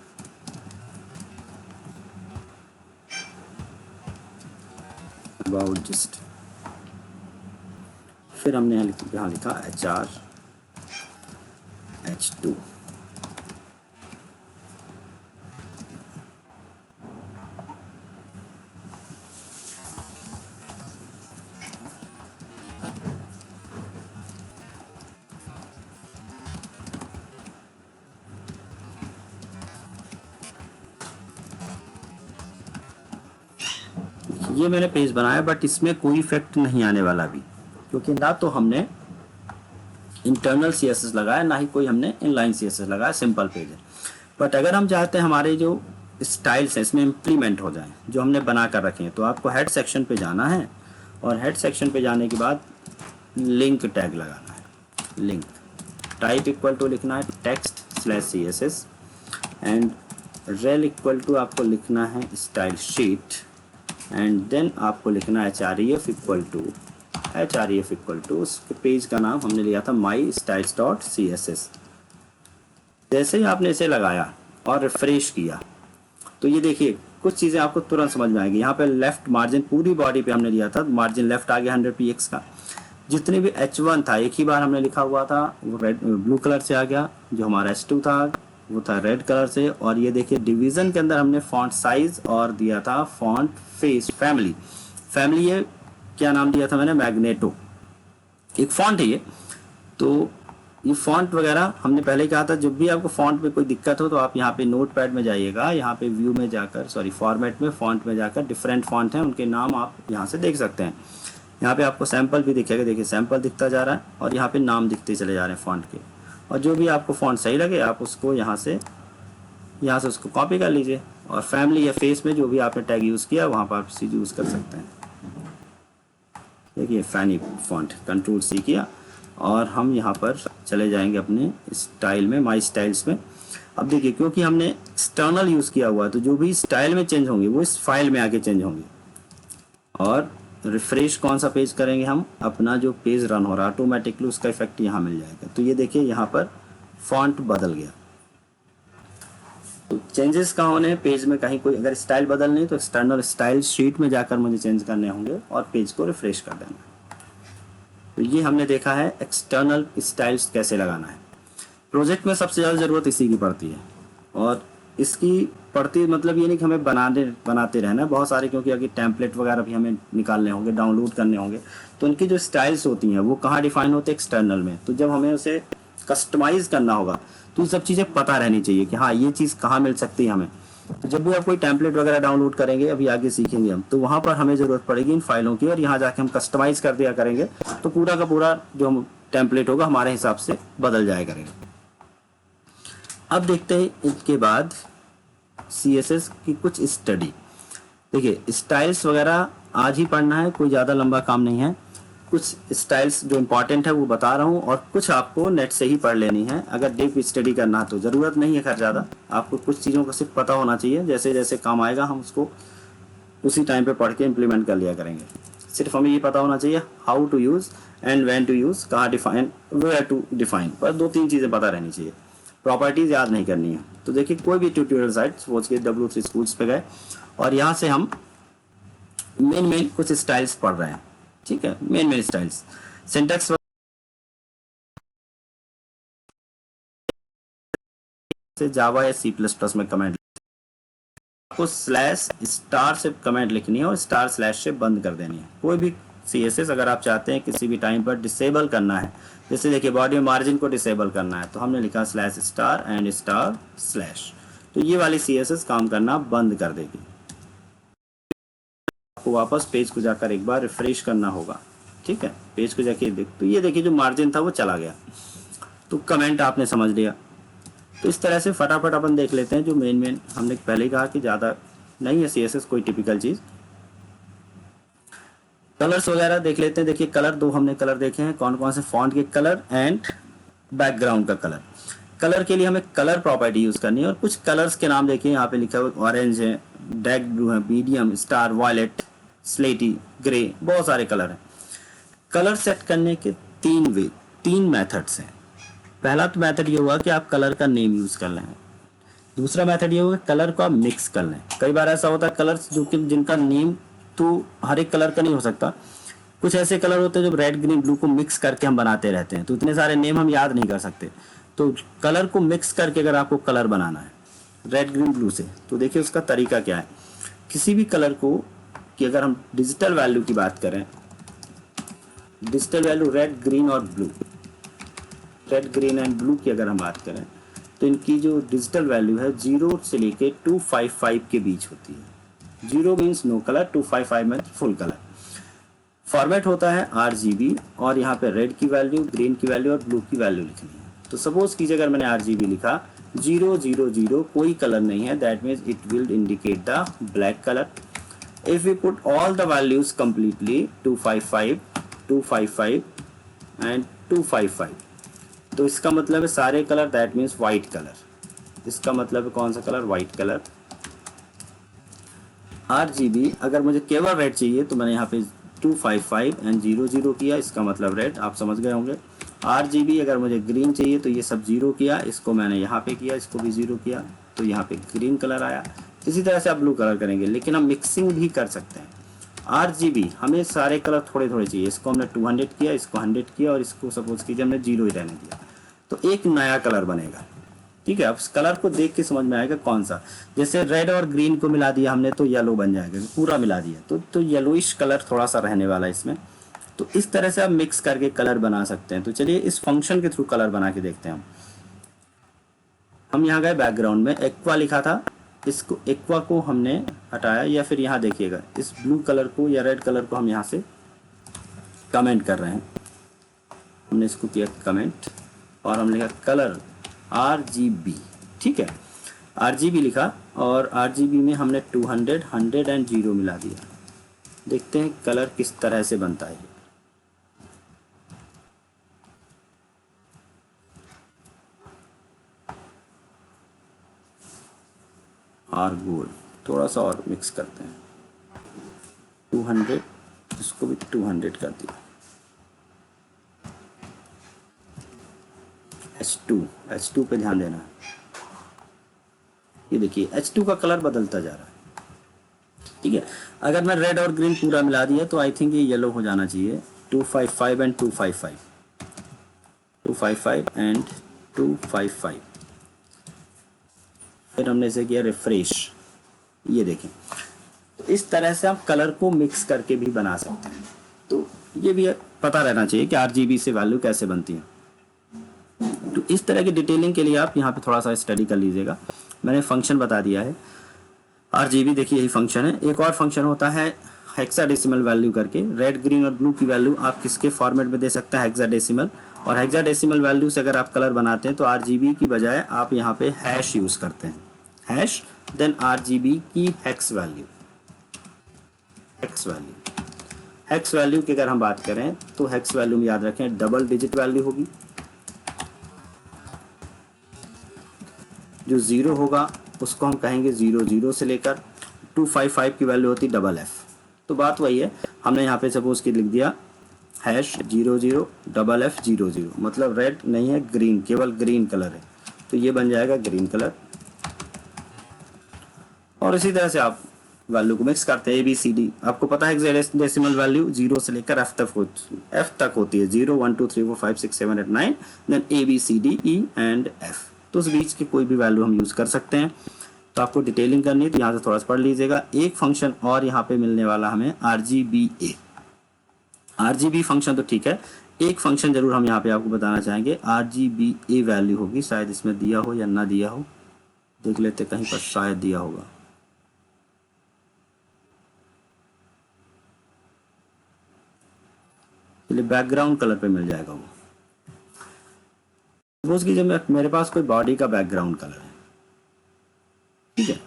अबाउट जस्ट, फिर हमने यहाँ लिखा HR H2। ये मैंने पेज बनाया, बट इसमें कोई इफेक्ट नहीं आने वाला भी, क्योंकि ना तो हमने इंटरनल CSS लगाया, ना ही कोई हमने इनलाइन CSS लगाया, सिंपल पेज है। बट अगर हम चाहते हैं हमारे जो स्टाइल्स हैं इसमें इम्प्लीमेंट हो जाए जो हमने बना कर रखे हैं, तो आपको हेड सेक्शन पे जाना है, और हेड सेक्शन पे जाने के बाद लिंक टैग लगाना है। लिंक टाइप इक्वल टू लिखना है text/CSS, and rail equal to आपको लिखना है स्टाइल शीट, एंड देन आपको लिखना है href इक्वल टू उसके पेज का नाम हमने लिया था mystyles.css। जैसे ही आपने इसे लगाया और रिफ्रेश किया, तो ये देखिए कुछ चीज़ें आपको तुरंत समझ में आएगी। यहाँ पे लेफ्ट मार्जिन पूरी बॉडी पे हमने लिया था, मार्जिन लेफ्ट आ गया 100 px का। जितने भी H1 था एक ही बार हमने लिखा हुआ था, वो रेड ब्लू कलर से आ गया। जो हमारा H2 था वो था रेड कलर से। और ये देखिए डिवीज़न के अंदर हमने फॉन्ट साइज और दिया था फॉन्ट फेस फैमिली ये क्या नाम दिया था मैंने, मैग्नेटो, एक फॉन्ट है ये। तो ये फॉन्ट वगैरह हमने पहले कहा था, जब भी आपको फॉन्ट में कोई दिक्कत हो तो आप यहाँ पे नोटपैड में जाइएगा, यहाँ पे व्यू में जाकर फॉर्मेट में फॉन्ट में जाकर डिफरेंट फॉन्ट हैं उनके नाम आप यहाँ से देख सकते हैं। यहाँ पे आपको सैंपल भी दिखेगा, देखिए सैंपल दिखता जा रहा है, और यहाँ पे नाम दिखते चले जा रहे हैं फॉन्ट के। और जो भी आपको फॉन्ट सही लगे आप उसको यहाँ से उसको कॉपी कर लीजिए, और फैमिली या फेस में जो भी आपने टैग यूज़ किया वहाँ पर आप चीज़ यूज़ कर सकते हैं। देखिए फैनी फॉन्ट Ctrl+C किया, और हम यहाँ पर चले जाएंगे अपने स्टाइल में, माई स्टाइल्स में। अब देखिए क्योंकि हमने एक्सटर्नल यूज़ किया हुआ है, तो जो भी स्टाइल में चेंज होंगे वो इस फाइल में आके चेंज होंगे। और रिफ्रेश कौन सा पेज करेंगे हम, अपना जो पेज रन हो रहा है ऑटोमेटिकली उसका इफेक्ट यहाँ मिल जाएगा। तो ये देखिए यहाँ पर फॉन्ट बदल गया। तो चेंजेस कहाँ होने हैं पेज में, कहीं कोई अगर स्टाइल बदलनी है तो एक्सटर्नल स्टाइल शीट में जाकर मुझे चेंज करने होंगे और पेज को रिफ्रेश कर देना। तो ये हमने देखा है एक्सटर्नल स्टाइल्स कैसे लगाना है। प्रोजेक्ट में सबसे ज़्यादा ज़रूरत इसी की पड़ती है, और इसकी पड़ती मतलब ये नहीं कि हमें बनाते रहना है बहुत सारे, क्योंकि अगर टेम्पलेट वगैरह भी हमें निकालने होंगे, डाउनलोड करने होंगे, तो उनकी जो स्टाइल्स होती हैं वो कहाँ डिफाइन होते हैं, एक्सटर्नल में। तो जब हमें उसे कस्टमाइज़ करना होगा तो ये सब चीज़ें पता रहनी चाहिए कि हाँ ये चीज़ कहाँ मिल सकती है हमें। तो जब भी आप कोई टेम्पलेट वगैरह डाउनलोड करेंगे, अभी आगे सीखेंगे हम, तो वहाँ पर हमें ज़रूरत पड़ेगी इन फाइलों की, और यहाँ जाके हम कस्टमाइज़ कर दिया करेंगे, तो पूरा का पूरा जो टेम्पलेट होगा हमारे हिसाब से बदल जाया करेगा। अब देखते हैं इसके बाद CSS की कुछ स्टडी। देखिए स्टाइल्स वगैरह आज ही पढ़ना है, कोई ज़्यादा लंबा काम नहीं है। कुछ स्टाइल्स जो इम्पॉर्टेंट है वो बता रहा हूँ, और कुछ आपको नेट से ही पढ़ लेनी है। अगर डीप स्टडी करना है तो ज़रूरत नहीं है खैर ज़्यादा, आपको कुछ चीज़ों का सिर्फ पता होना चाहिए। जैसे जैसे काम आएगा हम उसको उसी टाइम पे पढ़ के इम्प्लीमेंट कर लिया करेंगे। सिर्फ हमें ये पता होना चाहिए how to use and when to use, कहाँ डिफाइन, वेयर टू डिफाइन, बस 2-3 चीज़ें पता रहनी चाहिए। प्रॉपर्टीज़ याद नहीं करनी है। तो देखिए कोई भी ट्यूटोरियल साइट सपोज के W3 स्कूल्स पे गए, और यहाँ से हम मेन कुछ स्टाइल्स पढ़ रहे हैं, ठीक है, मेन स्टाइल्स। सिंटैक्स से जावा या सी प्लस प्लस में कमेंट, आपको स्लैश स्टार से कमेंट लिखनी है और स्टार स्लैश से बंद कर देनी है। कोई भी CSS अगर आप चाहते हैं किसी भी टाइम पर डिसेबल करना है, जैसे देखिए बॉडी मार्जिन को डिसेबल करना है, तो हमने लिखा slash star and star slash, तो ये वाली CSS काम करना बंद कर देगी। आपको वापस पेज को जाकर एक बार रिफ्रेश करना होगा, ठीक है। पेज को जाके देख, तो ये देखिए जो मार्जिन था वो चला गया, तो कमेंट आपने समझ लिया। तो इस तरह से फटाफट अपन देख लेते हैं जो मेन हमने पहले ही कहा कि ज़्यादा नहीं है CSS कोई टिपिकल चीज़। कलर्स वगैरह देख लेते हैं। देखिए कलर दो हमने कलर देखे हैं, कौन कौन से फॉन्ट के कलर एंड बैकग्राउंड का कलर। कलर के लिए हमें कलर प्रॉपर्टी यूज़ करनी है और कुछ कलर्स के नाम देखिए यहाँ पे लिखा हुआ, ऑरेंज है, डार्क ब्लू है, मीडियम, स्टार, वायलेट, स्लेटी, ग्रे, बहुत सारे कलर हैं। कलर सेट करने के तीन मेथड्स हैं। पहला तो मेथड ये हुआ कि आप कलर का नेम यूज़ कर लें। दूसरा मेथड ये होगा कलर को आप मिक्स कर लें। कई बार ऐसा होता है कलर्स जो कि जिनका नेम तो हर एक कलर का नहीं हो सकता, कुछ ऐसे कलर होते हैं जो रेड ग्रीन ब्लू को मिक्स करके हम बनाते रहते हैं, तो इतने सारे नेम हम याद नहीं कर सकते। तो कलर को मिक्स करके अगर आपको कलर बनाना है रेड ग्रीन ब्लू से, तो देखिए उसका तरीका क्या है। किसी भी कलर को कि अगर हम डिजिटल वैल्यू की बात करें, डिजिटल वैल्यू रेड ग्रीन और blue, red green and blue की अगर हम बात करें तो इनकी जो डिजिटल वैल्यू है 0 से लेके 255 के बीच होती है। 0 मीन्स नो कलर, 255 में फुल कलर। फॉर्मेट होता है RGB और यहाँ पे रेड की वैल्यू, ग्रीन की वैल्यू और ब्लू की वैल्यू लिखनी है। तो सपोज कीजिए अगर मैंने RGB लिखा 000 कोई कलर नहीं है, that means it will indicate the black colour. If we put all the values completely 255, 255 and 255, तो इसका मतलब है सारे colour, that means white colour. इसका मतलब है कौन सा कलर, वाइट कलर। RGB अगर मुझे केवल रेड चाहिए तो मैंने यहाँ पे 255 एंड 00 किया, इसका मतलब रेड, आप समझ गए होंगे। RGB अगर मुझे ग्रीन चाहिए तो ये सब 0 किया, इसको मैंने यहाँ पे किया, इसको भी 0 किया, तो यहाँ पे ग्रीन कलर आया। इसी तरह से आप ब्लू कलर करेंगे, लेकिन हम मिक्सिंग भी कर सकते हैं। RGB हमें सारे कलर थोड़े थोड़े चाहिए, इसको हमने 200 किया, इसको 100 किया और इसको सपोज कीजिए हमने 0 ही रहने दिया, तो एक नया कलर बनेगा, ठीक है। अब कलर को देख के समझ में आएगा कौन सा, जैसे रेड और ग्रीन को मिला दिया हमने तो येलो बन जाएगा, पूरा मिला दिया तो येलोइश कलर थोड़ा सा रहने वाला है इसमें। तो इस तरह से आप मिक्स करके कलर बना सकते हैं। तो चलिए इस फंक्शन के थ्रू कलर बना के देखते हैं। हम यहाँ गए बैकग्राउंड में, एक्वा लिखा था, इसको एक्वा को हमने हटाया, या फिर यहाँ देखिएगा इस ब्लू कलर को या रेड कलर को हम यहाँ से कमेंट कर रहे हैं, हमने इसको किया कमेंट और हम लिखा कलर RGB, ठीक है। RGB लिखा और RGB में हमने 200, 100 एंड 0 मिला दिया। देखते हैं कलर किस तरह से बनता है। आर गोल्ड थोड़ा सा और मिक्स करते हैं, 200, इसको भी 200 कर दिया। H2 पे ध्यान देना। ये देखिए H2 का कलर बदलता जा रहा है, ठीक है। अगर मैं रेड और ग्रीन पूरा मिला दिया तो आई थिंक ये येलो हो जाना चाहिए। 255 एंड 255, 255 एंड 255, फिर हमने इसे किया रिफ्रेश। ये देखें, तो इस तरह से आप कलर को मिक्स करके भी बना सकते हैं। तो ये भी पता रहना चाहिए कि RGB से वैल्यू कैसे बनती है। तो इस तरह की डिटेलिंग के लिए आप यहाँ पे थोड़ा सा स्टडी कर लीजिएगा। मैंने फंक्शन बता दिया है RGB, देखिए यही फंक्शन है। एक और फंक्शन होता है हेक्साडेसिमल वैल्यू करके। रेड ग्रीन और ब्लू की वैल्यू आप किसके फॉर्मेट में दे सकते हैं, हेक्साडेसिमल। और हेक्साडेसिमल वैल्यू से अगर आप कलर बनाते हैं तो RGB की बजाय आप यहाँ पे हैश यूज़ करते हैं, हैश देन RGB की हेक्स वैल्यू। हेक्स वैल्यू की अगर हम बात करें तो हेक्स वैल्यू में याद रखें डबल डिजिट वैल्यू होगी। जो 0 होगा उसको हम कहेंगे 00 से लेकर 255 की वैल्यू होती FF। तो बात वही है, हमने यहाँ पे सपोज की लिख दिया हैश 00 FF 00, मतलब रेड नहीं है, ग्रीन, केवल ग्रीन कलर है, तो ये बन जाएगा ग्रीन कलर। और इसी तरह से आप वैल्यू को मिक्स करते हैं। ABCD आपको पता है हेक्साडेसिमल वैल्यू 0 से लेकर F तक होती है। 0 1 2 3 4 5 6 7 8 9, then ABCD E and F। तो उस बीच की कोई भी वैल्यू हम यूज़ कर सकते हैं। तो आपको डिटेलिंग करनी है तो यहाँ से थोड़ा सा पढ़ लीजिएगा। एक फंक्शन और यहाँ पे मिलने वाला हमें RGBA। RGB फंक्शन तो ठीक है, एक फंक्शन जरूर हम यहाँ पे आपको बताना चाहेंगे। RGBA वैल्यू होगी, शायद इसमें दिया हो या ना दिया हो, देख लेते कहीं पर, शायद दिया होगा। चलिए बैकग्राउंड कलर पे मिल जाएगा वो। सपोज कीजिए मेरे पास कोई बॉडी का बैकग्राउंड कलर है, ठीक है,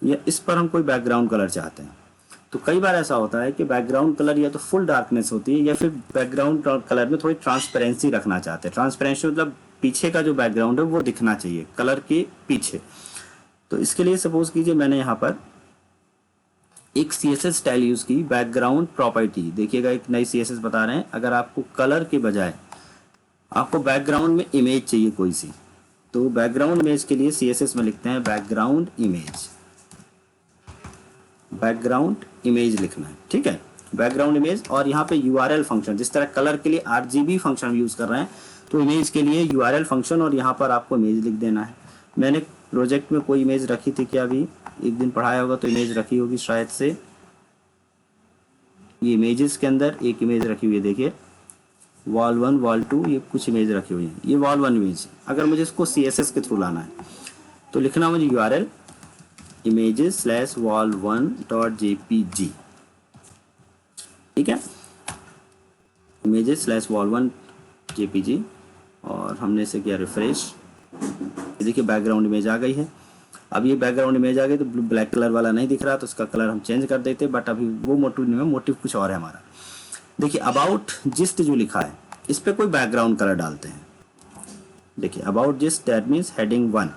या इस पर हम कोई बैकग्राउंड कलर चाहते हैं। तो कई बार ऐसा होता है कि बैकग्राउंड कलर या तो फुल डार्कनेस होती है या फिर बैकग्राउंड कलर में थोड़ी ट्रांसपेरेंसी रखना चाहते हैं। ट्रांसपेरेंसी मतलब पीछे का जो बैकग्राउंड है वो दिखना चाहिए कलर के पीछे। तो इसके लिए सपोज कीजिए मैंने यहाँ पर एक CSS स्टाइल यूज की, बैकग्राउंड प्रॉपर्टी। देखिएगा एक नई CSS बता रहे हैं, अगर आपको कलर के बजाय आपको बैकग्राउंड में इमेज चाहिए कोई सी, तो बैकग्राउंड इमेज के लिए CSS में लिखते हैं बैकग्राउंड इमेज। बैकग्राउंड इमेज लिखना है, ठीक है, बैकग्राउंड इमेज। और यहाँ पे URL फंक्शन, जिस तरह कलर के लिए RGB फंक्शन यूज कर रहे हैं तो इमेज के लिए URL फंक्शन, और यहाँ पर आपको इमेज लिख देना है। मैंने प्रोजेक्ट में कोई इमेज रखी थी क्या, अभी एक दिन पढ़ाया होगा तो इमेज रखी होगी शायद से। ये इमेजेस के अंदर एक इमेज रखी हुई है, देखिए वॉल 1 वॉल 2, ये कुछ इमेज रखी हुई है। ये वॉल 1 इमेज। अगर मुझे इसको CSS के थ्रू लाना है तो लिखना मुझे URL images/wall1.jpg, ठीक है, images/wall1.jpg। और हमने इसे किया रिफ्रेश, देखिए बैकग्राउंड इमेज आ गई है। अब ये बैकग्राउंड इमेज आ गई तो ब्लैक कलर वाला नहीं दिख रहा, तो उसका कलर हम चेंज कर देते, बट अभी वो मोटिव नहीं है, मोटिव कुछ और है हमारा। देखिए अबाउट जिस्ट जो लिखा है इस पे कोई बैकग्राउंड कलर डालते हैं। देखिए about gist, that means heading 1।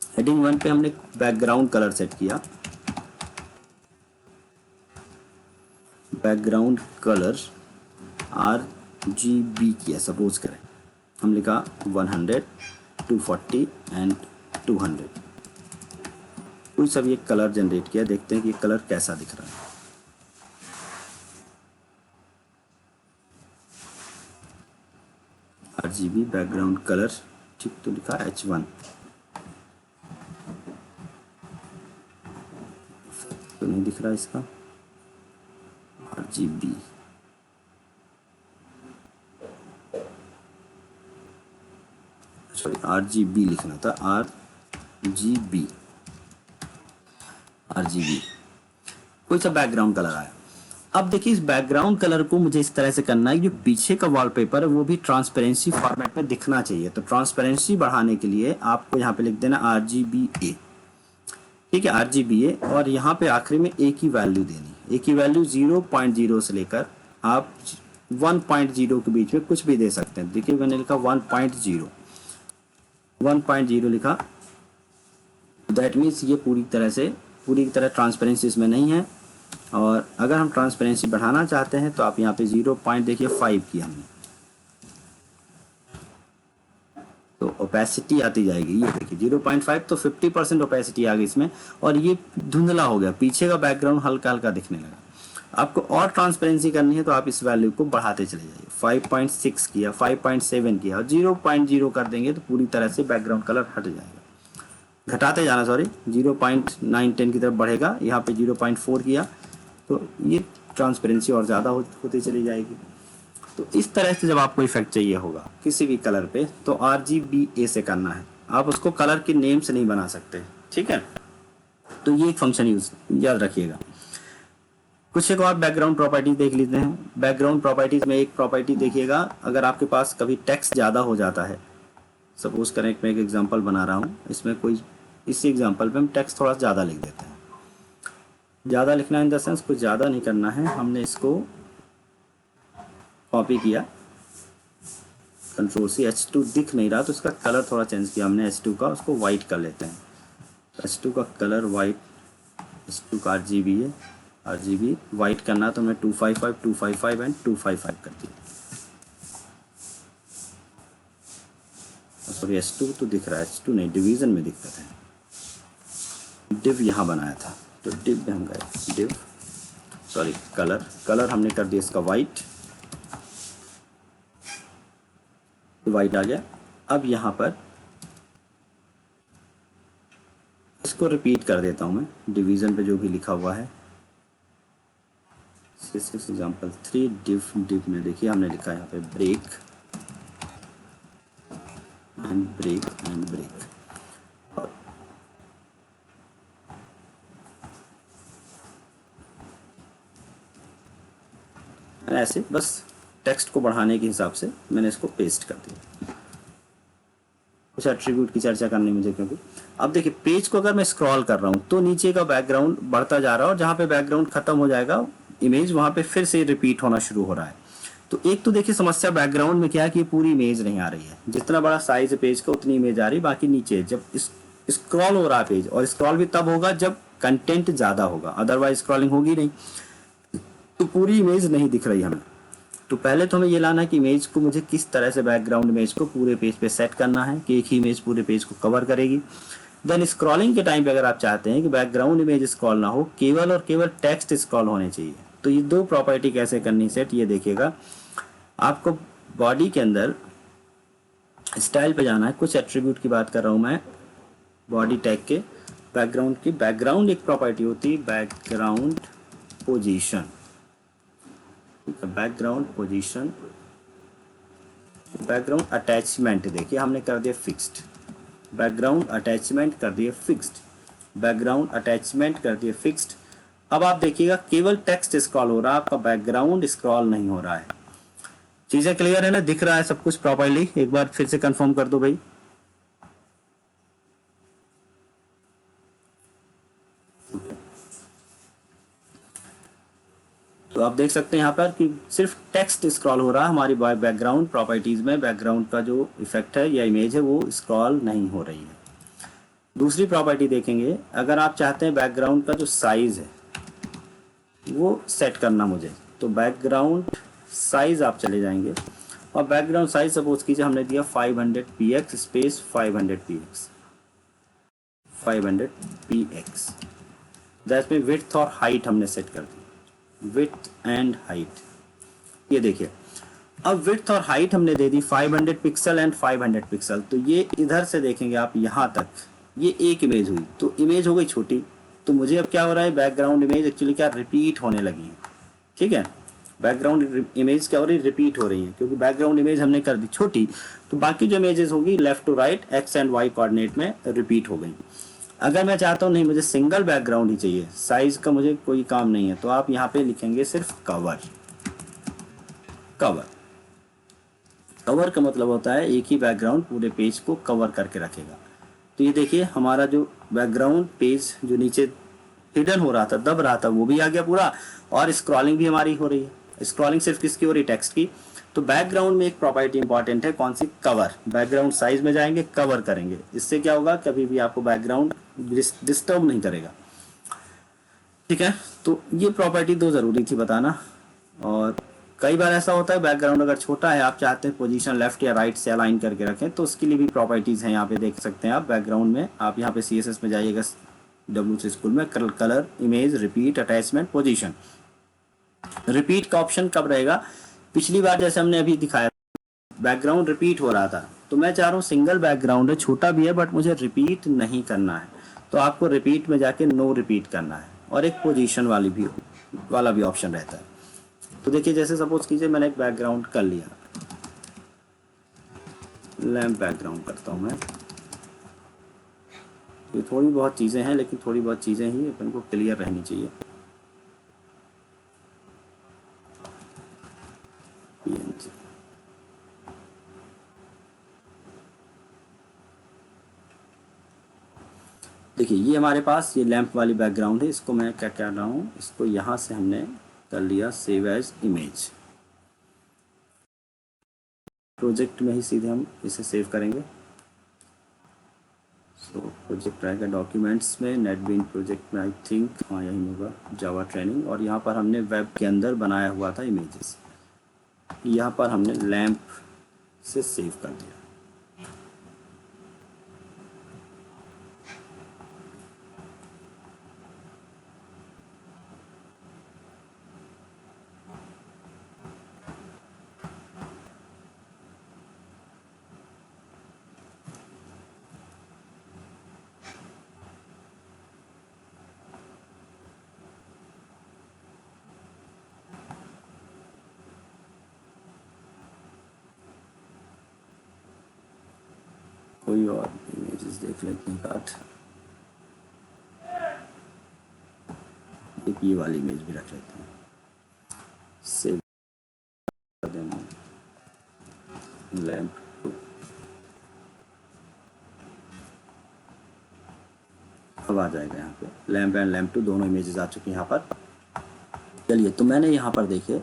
Heading 1 पे हमने बैकग्राउंड कलर सेट किया, बैकग्राउंड कलर RGB किया। सपोज करें हम लिखा 100, 240 एंड 200। कोई सब ये कलर जनरेट किया, देखते हैं कि कलर कैसा दिख रहा है। RGB बैकग्राउंड कलर, ठीक तो लिखा H1, तो नहीं दिख रहा इसका RGB। सॉरी RGB लिखना था, RGB। कोई सा बैकग्राउंड कलर आया। अब देखिए इस बैकग्राउंड कलर को मुझे इस तरह से करना है, जो पीछे का वॉलपेपर है वो भी ट्रांसपेरेंसी फॉर्मेट में दिखना चाहिए। तो ट्रांसपेरेंसी बढ़ाने के लिए आपको यहाँ पे लिख देना RGBA, ठीक है, RGBA। और यहाँ पे आखिरी में एक ही वैल्यू देनी, एक ही वैल्यू 0.0 से लेकर आप 1.0 के बीच में कुछ भी दे सकते हैं। देखिए मैंने लिखा 1.0 लिखा, दैट मीन्स ये पूरी तरह ट्रांसपेरेंसी इसमें नहीं है। और अगर हम ट्रांसपेरेंसी बढ़ाना चाहते हैं तो आप यहाँ पे 0. देखिए 5 किया हमने, तो ओपेसिटी आती जाएगी। ये देखिए 0.5, तो 50% ओपेसिटी आ गई इसमें, और ये धुंधला हो गया, पीछे का बैकग्राउंड हल्का हल्का दिखने लगा। आपको और ट्रांसपेरेंसी करनी है तो आप इस वैल्यू को बढ़ाते चले जाइए। 5.6 किया, 5.7 किया, और 0.0 कर देंगे तो पूरी तरह से बैकग्राउंड कलर हट जाएगा। घटाते जाना, सॉरी 0.910 की तरफ बढ़ेगा। यहाँ पे 0.4 किया तो ये ट्रांसपेरेंसी और ज़्यादा होती चली जाएगी। तो इस तरह से जब आपको इफेक्ट चाहिए होगा किसी भी कलर पे तो RGBA से करना है। आप उसको कलर के नेम से नहीं बना सकते, ठीक है। तो ये एक फंक्शन याद रखिएगा। कुछ एक और बैकग्राउंड प्रॉपर्टीज देख लेते हैं। बैकग्राउंड प्रॉपर्टीज में एक प्रॉपर्टी देखिएगा, अगर आपके पास कभी टेक्स्ट ज़्यादा हो जाता है, सपोज करें मैं एक एग्जांपल बना रहा हूँ, इसमें कोई इसी एग्जांपल पे हम टेक्स्ट थोड़ा ज़्यादा लिख देते हैं। ज़्यादा लिखना इन द सेंस कुछ ज़्यादा नहीं करना है, हमने इसको कॉपी किया, Ctrl+C, H2 दिख नहीं रहा तो इसका कलर थोड़ा चेंज किया हमने, H2 का, उसको वाइट कर लेते हैं। H2 का कलर वाइट, H2 का RGB है, RGB वाइट करना तो मैं 255, 255 एंड 255 कर दिया। सॉरी H2 तो दिख रहा है, H2 नहीं, डिवीजन में दिक्कत है। डिव यहाँ बनाया था तो डिव में हम गए, डिव सॉरी कलर हमने कर दिया इसका वाइट, वाइट आ गया। अब यहाँ पर इसको रिपीट कर देता हूँ मैं, डिवीज़न पे जो भी लिखा हुआ है। एग्जाम्पल 3 डिव में देखिए हमने लिखा है यहाँ पे break and break and break. ऐसे बस टेक्स्ट को बढ़ाने के हिसाब से मैंने इसको पेस्ट कर दिया। कुछ एट्रीब्यूट की चर्चा करनी मुझे, क्योंकि अब देखिए पेज को अगर मैं स्क्रॉल कर रहा हूँ तो नीचे का बैकग्राउंड बढ़ता जा रहा है और जहाँ पे बैकग्राउंड खत्म हो जाएगा इमेज वहाँ पे फिर से रिपीट होना शुरू हो रहा है। तो एक तो देखिए समस्या बैकग्राउंड में क्या है कि पूरी इमेज नहीं आ रही है, जितना बड़ा साइज है पेज का उतनी इमेज आ रही, बाकी नीचे जब स्क्रॉल हो रहा है पेज, और स्क्रॉल भी तब होगा जब कंटेंट ज़्यादा होगा, अदरवाइज स्क्रॉलिंग होगी नहीं, तो पूरी इमेज नहीं दिख रही हमें। तो पहले तो हमें ये लाना है कि इमेज को मुझे किस तरह से बैकग्राउंड इमेज को पूरे पेज पे सेट करना है कि एक ही इमेज पूरे पेज को कवर करेगी। देन स्क्रॉलिंग के टाइम पे अगर आप चाहते हैं कि बैकग्राउंड इमेज स्क्रॉल ना हो, केवल और केवल टेक्स्ट स्क्रॉल होने चाहिए, तो ये दो प्रॉपर्टी कैसे करनी सेट, ये देखिएगा। आपको बॉडी के अंदर स्टाइल पे जाना है, कुछ एट्रीब्यूट की बात कर रहा हूँ मैं, बॉडी टैग के बैकग्राउंड की। बैकग्राउंड एक प्रॉपर्टी होती है background position, background position. Background attachment देखिए हमने कर दिया फिक्स्ड, बैकग्राउंड अटैचमेंट कर दिए फिक्स्ड, बैकग्राउंड अटैचमेंट कर दिए फिक्स्ड। अब आप देखिएगा केवल टेक्स्ट स्क्रॉल हो रहा है, आपका बैकग्राउंड स्क्रॉल नहीं हो रहा है। चीजें क्लियर है ना, दिख रहा है सब कुछ प्रॉपर्ली? एक बार फिर से कंफर्म कर दो भाई। तो आप देख सकते हैं यहाँ पर कि सिर्फ टेक्स्ट स्क्रॉल हो रहा है हमारी बैकग्राउंड प्रॉपर्टीज में, बैकग्राउंड का जो इफेक्ट है या इमेज है वो स्क्रॉल नहीं हो रही है। दूसरी प्रॉपर्टी देखेंगे, अगर आप चाहते हैं बैकग्राउंड का जो साइज है वो सेट करना मुझे, तो बैकग्राउंड साइज आप चले जाएंगे और बैकग्राउंड साइज सपोज कीजिए हमने दिया 500 px space 500 px 500 px। That में विड्थ और हाइट हमने सेट कर दी, विड्थ एंड हाइट। ये देखिए अब विड्थ और हाइट हमने दे दी 500 पिक्सल एंड 500 पिक्सल। तो ये इधर से देखेंगे आप यहाँ तक ये एक इमेज हुई, तो इमेज हो गई छोटी। तो मुझे अब क्या हो रहा है, बैकग्राउंड इमेज एक्चुअली क्या रिपीट होने लगी है, ठीक है। बैकग्राउंड इमेज क्या हो रही है, रिपीट हो रही है, क्योंकि बैकग्राउंड इमेज हमने कर दी छोटी, तो बाकी जो इमेजेस होगी left to right X and Y coordinate में रिपीट हो गई। अगर मैं चाहता हूँ नहीं मुझे सिंगल बैकग्राउंड ही चाहिए, साइज का मुझे कोई काम नहीं है, तो आप यहाँ पे लिखेंगे सिर्फ कवर। कवर, कवर का मतलब होता है एक ही बैकग्राउंड पूरे पेज को कवर करके रखेगा। तो ये देखिए हमारा जो बैकग्राउंड पेज जो नीचे हिडन हो रहा था, दब रहा था, वो भी आ गया पूरा, और स्क्रॉलिंग भी हमारी हो रही है। स्क्रॉलिंग सिर्फ किसकी हो रही है, टेक्स्ट की। तो बैकग्राउंड में एक प्रॉपर्टी इंपॉर्टेंट है, कौन सी, कवर। बैकग्राउंड साइज में जाएंगे, कवर करेंगे, इससे क्या होगा, कभी भी आपको बैकग्राउंड डिस्टर्ब नहीं करेगा, ठीक है। तो ये प्रॉपर्टी दो जरूरी थी बताना। और कई बार ऐसा होता है बैकग्राउंड अगर छोटा है, आप चाहते हैं पोजीशन लेफ्ट या राइट से अलाइन करके रखें, तो उसके लिए भी प्रॉपर्टीज हैं, यहाँ पे देख सकते हैं आप। बैकग्राउंड में आप यहाँ पे CSS में जाइएगा, WC स्कूल में, colour, image, repeat, attachment, position. Repeat का ऑप्शन कब रहेगा, पिछली बार जैसे हमने अभी दिखाया बैकग्राउंड रिपीट हो रहा था, तो मैं चाह रहा हूँ सिंगल बैकग्राउंड है, छोटा भी है, बट मुझे रिपीट नहीं करना है, तो आपको रिपीट में जाके नो रिपीट करना है, और एक पोजीशन वाला भी ऑप्शन रहता है। तो देखिए जैसे सपोज कीजिए मैंने एक बैकग्राउंड कर लिया, लैम्प बैकग्राउंड करता हूँ मैं। ये थोड़ी बहुत चीज़ें हैं, लेकिन थोड़ी बहुत चीज़ें ही अपन को क्लियर रहनी चाहिए। देखिए ये हमारे पास ये लैंप वाली बैकग्राउंड है, इसको मैं क्या कर रहा हूँ, इसको यहाँ से हमने कर लिया सेव एज इमेज। प्रोजेक्ट में ही सीधे हम इसे सेव करेंगे। सो प्रोजेक्ट रहेगा डॉक्यूमेंट्स में, नेटबीन प्रोजेक्ट में, आई थिंक हाँ यही होगा, जावा ट्रेनिंग। और यहाँ पर हमने वेब के अंदर बनाया हुआ था इमेजेस, यहाँ पर हमने लैंप से सेव कर दिया। कोई और इमेजेस देख लेते हैं काट। एक ये वाली इमेज भी रख लेते हैं, सेव कर देना लैंप टू। अब आ जाएगा यहाँ पे लैंप एंड लैंप टू दोनों इमेजेस आ चुकी हैं यहाँ पर। चलिए तो मैंने यहाँ पर देखिए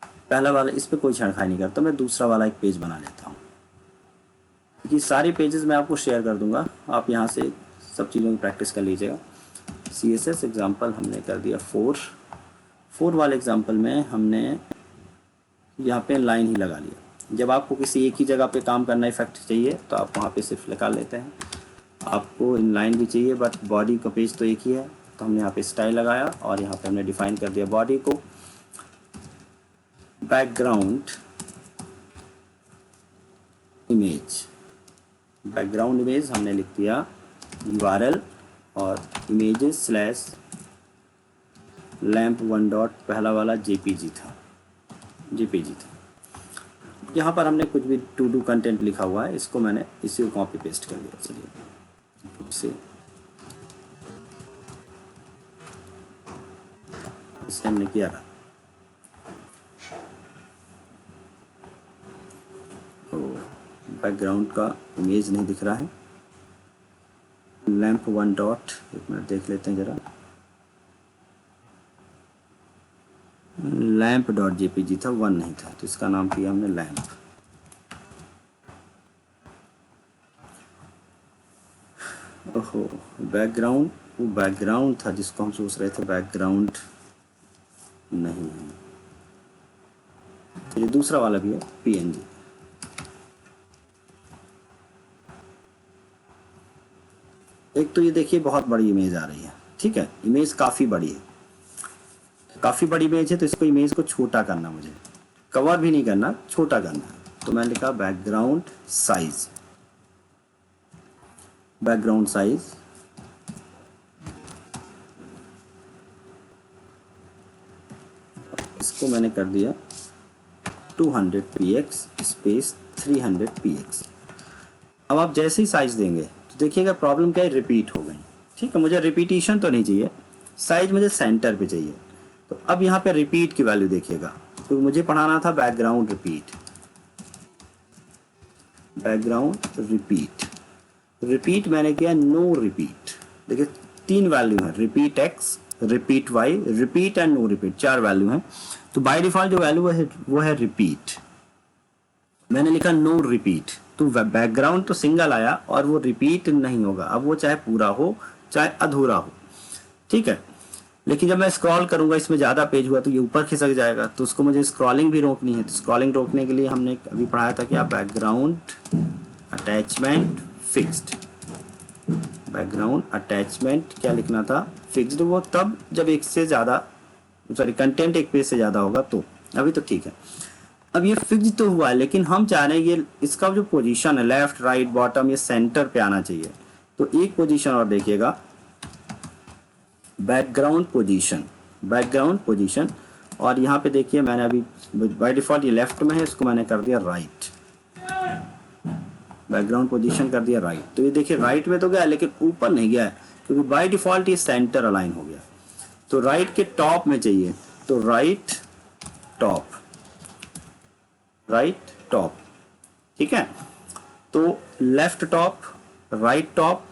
पहला वाला, इस पर कोई छेड़खानी नहीं करता, मैं दूसरा वाला एक पेज बना लेता हूँ, क्योंकि सारी पेजेस मैं आपको शेयर कर दूंगा, आप यहाँ से सब चीज़ों की प्रैक्टिस कर लीजिएगा। CSS एग्जाम्पल हमने कर दिया 4 वाले एग्जाम्पल में हमने यहाँ पे लाइन ही लगा लिया। जब आपको किसी एक ही जगह पे काम करना इफेक्ट चाहिए तो आप वहाँ पे सिर्फ लगा लेते हैं। आपको इन लाइन भी चाहिए बट बॉडी का पेज तो एक ही है, तो हमने यहाँ पे स्टाइल लगाया और यहाँ पे हमने डिफाइन कर दिया बॉडी को। बैकग्राउंड इमेज हमने लिख दिया URL और images / लैंप 1 डॉट पहला वाला JPG था। यहाँ पर हमने कुछ भी टू डू कंटेंट लिखा हुआ है, इसको मैंने इसी को कॉपी पेस्ट कर दिया। चलिए इसे हमने किया था। तो बैकग्राउंड का इमेज नहीं दिख रहा है, लैंप 1 डॉट, एक मिनट देख लेते हैं जरा, लैंप डॉट JPG था, 1 नहीं था, तो इसका नाम किया हमने लैंप। ओहो, बैकग्राउंड, वो बैकग्राउंड था जिसको हम सोच रहे थे बैकग्राउंड नहीं है, तो ये दूसरा वाला भी है PNG। एक तो ये देखिए बहुत बड़ी इमेज आ रही है, ठीक है, इमेज काफ़ी बड़ी है, काफ़ी बड़ी इमेज है, तो इसको इमेज को छोटा करना, मुझे कवर भी नहीं करना, छोटा करना है। तो मैंने लिखा बैकग्राउंड साइज, इसको मैंने कर दिया 200px स्पेस 300px। अब आप जैसे ही साइज देंगे तो देखिएगा प्रॉब्लम क्या है, रिपीट हो गई, ठीक है। मुझे रिपीटिशन तो नहीं चाहिए, साइज मुझे सेंटर पे चाहिए। तो अब यहाँ पे रिपीट की वैल्यू देखिएगा, तो मुझे पढ़ाना था बैकग्राउंड रिपीट मैंने किया नो रिपीट। देखिए 3 वैल्यू है, repeat x, repeat y, repeat and no repeat, 4 value है। तो बाय डिफॉल्ट जो वैल्यू है वो है रिपीट, मैंने लिखा नो रिपीट, तो बैकग्राउंड तो सिंगल आया और वो रिपीट नहीं होगा, अब वो चाहे पूरा हो चाहे अधूरा हो, ठीक है। लेकिन जब मैं स्क्रॉल करूंगा, इसमें ज़्यादा पेज हुआ तो ये ऊपर खिसक जाएगा, तो उसको मुझे स्क्रॉलिंग भी रोकनी है। तो स्क्रॉलिंग रोकने के लिए हमने अभी पढ़ाया था कि background attachment fixed, background attachment क्या लिखना था, फिक्स्ड, वो तब जब एक से ज़्यादा, सॉरी कंटेंट एक पेज से ज़्यादा होगा तो। अभी तो ठीक है, अब ये फिक्स तो हुआ है, लेकिन हम चाह रहे हैं ये इसका जो पोजीशन है लेफ्ट राइट बॉटम ये सेंटर पे आना चाहिए। तो एक पोजीशन और देखिएगा, बैकग्राउंड पोजीशन, और यहाँ पे देखिए मैंने अभी बाय डिफॉल्ट ये लेफ्ट में है, इसको मैंने कर दिया राइट, बैकग्राउंड पोजीशन कर दिया राइट। तो ये देखिए राइट में तो गया लेकिन ऊपर नहीं गया है, क्योंकि बाय डिफॉल्ट ये सेंटर अलाइन हो गया। तो राइट के टॉप में चाहिए, तो राइट टॉप, ठीक है। तो left top, right top,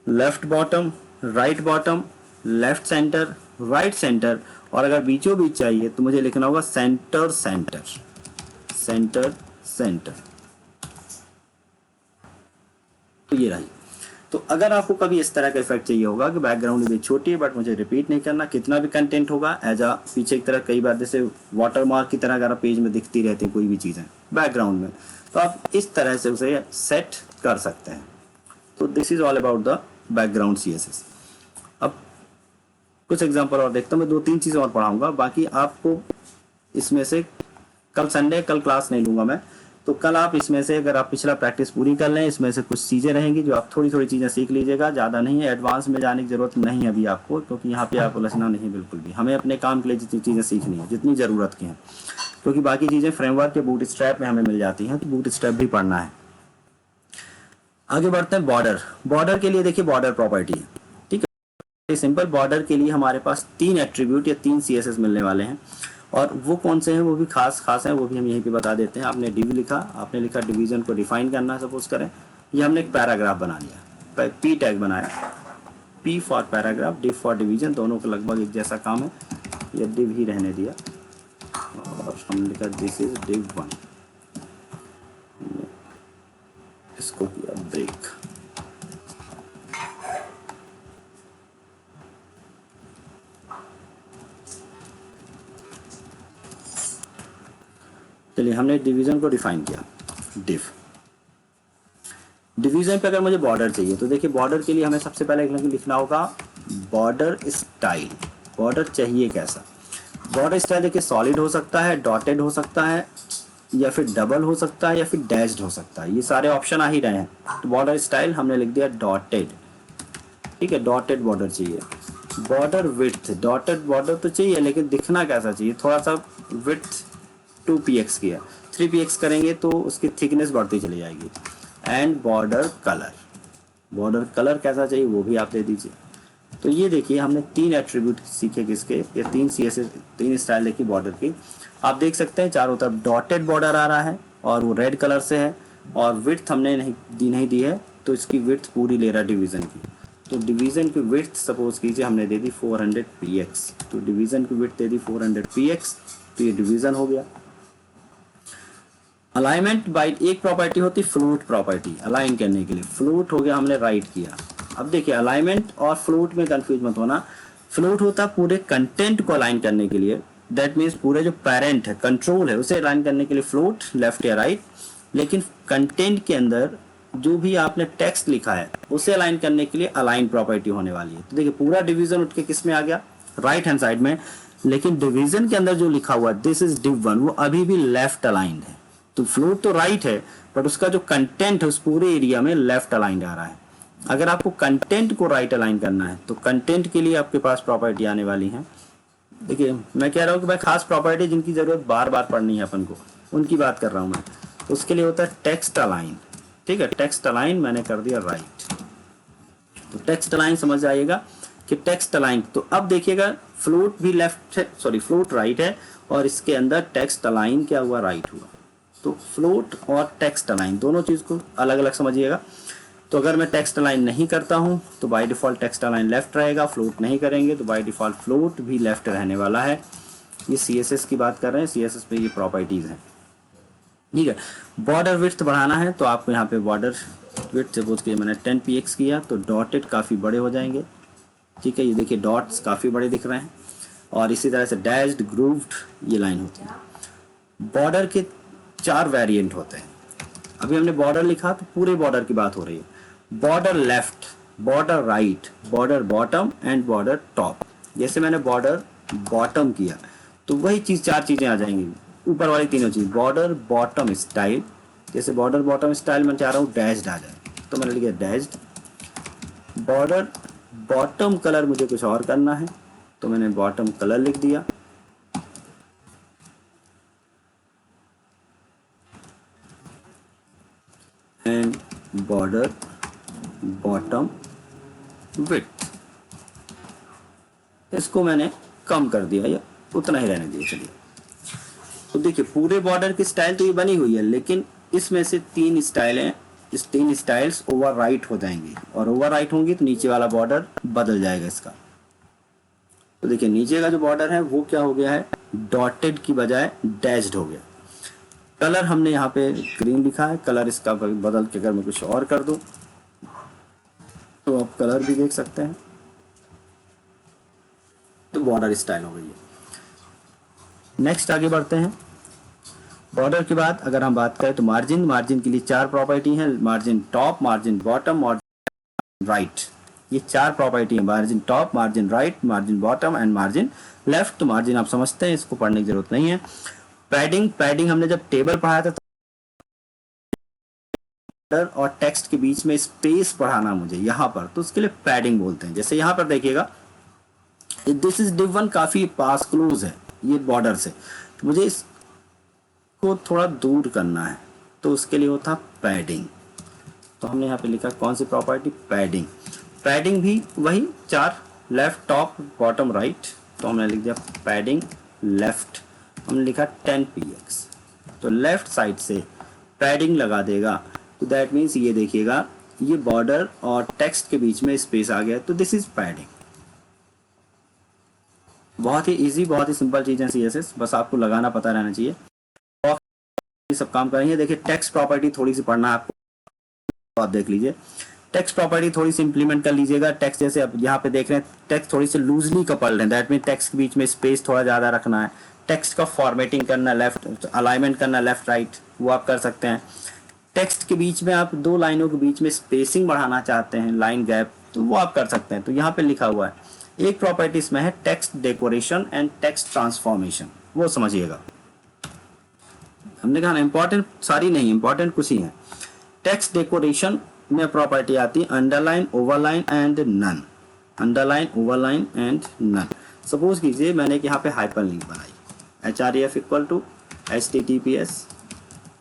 left bottom, right bottom, left centre, right centre, और अगर बीचों बीच चाहिए तो मुझे लिखना होगा सेंटर। तो ये रही। तो अगर आपको कभी इस तरह का इफेक्ट चाहिए होगा कि बैकग्राउंड इमेज छोटी है बट मुझे रिपीट नहीं करना, कितना भी कंटेंट होगा एज आ पीछे की तरह, कई बार जैसे वाटरमार्क की तरह अगर पेज में दिखती रहती है कोई भी चीज़ें बैकग्राउंड में, तो आप इस तरह से उसे सेट कर सकते हैं। तो this is all about the background CSS। अब कुछ एग्जांपल और देखता हूँ, मैं 2-3 चीज़ें और पढ़ाऊंगा, बाकी आपको इसमें से कल संडे, कल क्लास नहीं लूंगा मैं, तो कल आप इसमें से अगर आप पिछला प्रैक्टिस पूरी कर लें, इसमें से कुछ चीज़ें रहेंगी जो आप थोड़ी चीज़ें सीख लीजिएगा, ज़्यादा नहीं है, एडवांस में जाने की जरूरत नहीं है अभी आपको, क्योंकि यहाँ पे आपको उलझना नहीं बिल्कुल भी। हमें अपने काम के लिए जितनी चीज़ें सीखनी है, जितनी ज़रूरत की हैं, क्योंकि बाकी चीज़ें फ्रेमवर्क के बूटस्ट्रैप में हमें मिल जाती हैं, तो बूटस्ट्रैप भी पढ़ना है। आगे बढ़ते हैं बॉर्डर। बॉर्डर के लिए देखिए बॉर्डर प्रॉपर्टी है, ठीक है। सिंपल बॉर्डर के लिए हमारे पास 3 एट्रीब्यूट या 3 सीएसएस मिलने वाले हैं, और वो कौन से हैं वो भी खास खास हैं, वो भी हम यहीं पे बता देते हैं। आपने डिव लिखा, आपने लिखा डिवीजन को डिफाइन करना, सपोज करें ये हमने एक पैराग्राफ बना लिया, पी टैग बनाया, P for paragraph, div for division, दोनों का लगभग एक जैसा काम है, या डिव ही रहने दिया, और हमने लिखा दिस इज डिव 1, इसको किया ब्रेक। चलिए हमने डिवीजन को डिफाइन किया, डिव। डिवीजन पे अगर मुझे बॉर्डर चाहिए तो देखिए बॉर्डर के लिए हमें सबसे पहले लिखना होगा बॉर्डर स्टाइल। बॉर्डर चाहिए कैसा? बॉर्डर स्टाइल देखिए सॉलिड हो सकता है, डॉटेड हो सकता है, या फिर डबल हो सकता है, या फिर डैश्ड हो सकता है, ये सारे ऑप्शन आ ही रहे हैं। तो बॉर्डर स्टाइल हमने लिख दिया डॉटेड, ठीक है, डॉटेड बॉर्डर चाहिए। बॉर्डर विड्थ, डॉटेड बॉर्डर तो चाहिए लेकिन दिखना कैसा चाहिए, थोड़ा सा विड्थ 2px किया, 3px करेंगे तो उसकी थिकनेस बढ़ती चली जाएगी। And border colour, border colour कैसा चाहिए वो भी आप दे दीजिए। तो ये देखिए हमने 3 एट्रीब्यूट सीखे किसके, ये 3 सीएसएस 3 स्टाइल देखिए बॉर्डर की। आप देख सकते हैं चारों तरफ डॉटेड बॉर्डर आ रहा है और वो रेड कलर से है, और विड्थ हमने नहीं दी है, तो इसकी विड्थ पूरी ले रहा है डिवीजन की। तो डिवीजन की विड्थ सपोज कीजिए हमने दे दी 400px, तो डिवीजन की विड्थ दे दी 400px, तो ये डिवीजन हो गया। अलाइनमेंट बाय एक प्रॉपर्टी होती फ्लोट प्रॉपर्टी, अलाइन करने के लिए फ्लोट हो गया, हमने राइट किया। अब देखिए अलाइनमेंट और फ्लोट में कंफ्यूज मत होना, फ्लोट होता पूरे कंटेंट को अलाइन करने के लिए, दैट मीन्स पूरे जो पेरेंट है कंट्रोल है उसे अलाइन करने के लिए फ्लोट लेफ्ट या राइट, लेकिन कंटेंट के अंदर जो भी आपने टेक्स्ट लिखा है उसे अलाइन करने के लिए अलाइन प्रॉपर्टी होने वाली है। तो देखिए पूरा डिवीजन उठ के किस में आ गया, राइट हैंड साइड में, लेकिन डिवीजन के अंदर जो लिखा हुआ दिस इज डिव 1 वो अभी भी लेफ्ट अलाइंड है। तो फ्लोट तो राइट है बट उसका जो कंटेंट है उस पूरे एरिया में लेफ्ट अलाइंड आ रहा है। अगर आपको कंटेंट को राइट अलाइन करना है तो कंटेंट के लिए आपके पास प्रॉपर्टी आने वाली है। देखिए मैं कह रहा हूँ कि भाई खास प्रॉपर्टी जिनकी जरूरत बार बार पढ़नी है अपन को, उनकी बात कर रहा हूँ मैं। तो उसके लिए होता है टेक्स्ट अलाइन, ठीक है, टेक्स्ट अलाइन मैंने कर दिया राइट। तो टेक्स्ट अलाइन समझ आइएगा कि टेक्स्ट अलाइन, तो अब देखिएगा फ्लोट भी लेफ्ट है, सॉरी फ्लोट राइट है, और इसके अंदर टेक्स्ट अलाइन क्या हुआ, राइट हुआ। तो फ्लोट और टेक्स्ट अलाइन दोनों चीज को अलग अलग समझिएगा। तो अगर मैं टेक्स्ट अलाइन नहीं करता हूं तो by default text align left रहेगा, फ्लोट नहीं करेंगे तो बाय डिफॉल्ट फ्लोट भी लेफ्ट रहने वाला है। ये सीएसएस की बात कर रहे हैं, सीएसएस पे ये प्रॉपर्टीज हैं, ठीक है। बॉर्डर विड्थ बढ़ाना है तो आपको यहाँ पे बॉर्डर विड्थ सपोज किया मैंने 10px किया तो डॉटेड काफ़ी बड़े हो जाएंगे, ठीक है। ये देखिए डॉट्स काफ़ी बड़े दिख रहे हैं, और इसी तरह से डैश्ड ग्रूव्ड ये लाइन होती है। बॉर्डर के 4 वेरिएंट होते हैं। अभी हमने बॉर्डर लिखा तो पूरे बॉर्डर की बात हो रही है। Border left, border right, border bottom and border top. जैसे मैंने बॉर्डर बॉटम किया तो वही चीज़ 4 चीज़ें आ जाएंगी, ऊपर वाली तीनों चीज़। बॉर्डर बॉटम स्टाइल, जैसे बॉर्डर बॉटम स्टाइल मैं चाह रहा हूँ डैश्ड आ जाए तो मैंने लिखा डैश्ड। बॉर्डर बॉटम कलर मुझे कुछ और करना है तो मैंने बॉटम कलर लिख दिया। एंड बॉर्डर बॉटम विड्थ, इसको मैंने कम कर दिया या उतना ही रहने दिया। चलिए तो देखिए पूरे बॉर्डर की स्टाइल तो ये बनी हुई है, लेकिन इसमें से 3 स्टाइल हैं, इस 3 स्टाइल्स ओवर राइट हो जाएंगी, और ओवर राइट होंगी तो नीचे वाला बॉर्डर बदल जाएगा इसका। तो देखिए नीचे का जो बॉर्डर है वो क्या हो गया है, डॉटेड की बजाय डैश्ड हो गया। कलर हमने यहाँ पे ग्रीन लिखा है, कलर इसका बदल के अगर मैं कुछ और कर दूं तो आप कलर भी देख सकते हैं। तो बॉर्डर स्टाइल हो गई है। नेक्स्ट आगे बढ़ते हैं। बॉर्डर के बाद अगर हम बात करें तो मार्जिन, मार्जिन के लिए 4 प्रॉपर्टी हैं, मार्जिन टॉप, मार्जिन बॉटम और राइट। ये 4 प्रॉपर्टी है, margin top, margin right, margin bottom and margin left. तो मार्जिन आप समझते हैं, इसको पढ़ने की जरूरत नहीं है। पैडिंग, पैडिंग हमने जब टेबल पढ़ाया था और टेक्स्ट के बीच में स्पेस बढ़ाना मुझे यहाँ पर, तो उसके लिए पैडिंग बोलते हैं। जैसे यहाँ पर देखिएगा दिस इज डिव 1 काफी पास क्लोज है ये बॉर्डर से, तो मुझे इसको थोड़ा दूर करना है तो उसके लिए होता पैडिंग। तो हमने यहाँ पे लिखा कौन सी प्रॉपर्टी, पैडिंग। पैडिंग भी वही 4, लेफ्ट, टॉप, बॉटम, राइट। तो हमने लिख दिया पैडिंग लेफ्ट, हमने लिखा 10px। तो लेफ्ट साइड से पैडिंग लगा देगा, तो दैट मीन्स ये देखिएगा ये बॉर्डर और टेक्स्ट के बीच में स्पेस आ गया, तो दिस इज पैडिंग। बहुत ही इजी, बहुत ही सिंपल चीज़ है CSS, बस आपको लगाना पता रहना चाहिए, सब काम करेंगे। देखिए टेक्स्ट प्रॉपर्टी थोड़ी सी पढ़ना है आपको, तो आप देख लीजिए टेक्स्ट प्रॉपर्टी थोड़ी सी इंप्लीमेंट कर लीजिएगा। टेक्स्ट जैसे अब यहाँ पे देख रहे हैं टेक्स्ट थोड़ी सी लूजली कपल्ड है, दैट मीन टेक्स्ट के बीच में स्पेस थोड़ा ज़्यादा रखना है। टेक्स्ट का फॉर्मेटिंग करना, लेफ्ट अलाइनमेंट करना लेफ्ट राइट, वो आप कर सकते हैं। टेक्स्ट के बीच में आप 2 लाइनों के बीच में स्पेसिंग बढ़ाना चाहते हैं, लाइन गैप, तो वो आप कर सकते हैं। तो यहाँ पे लिखा हुआ है एक प्रॉपर्टी इसमें है text decoration and text transformation, वो समझिएगा। हमने कहा ना इंपॉर्टेंट सारी नहीं, इंपॉर्टेंट कुछ ही है। टेक्स्ट डेकोरेशन में प्रॉपर्टी आती है underline, overline and none. Underline, overline and none. Suppose कीजिए मैंने यहाँ पे हाइपर लिंक बनाई, href इक्वल टू https,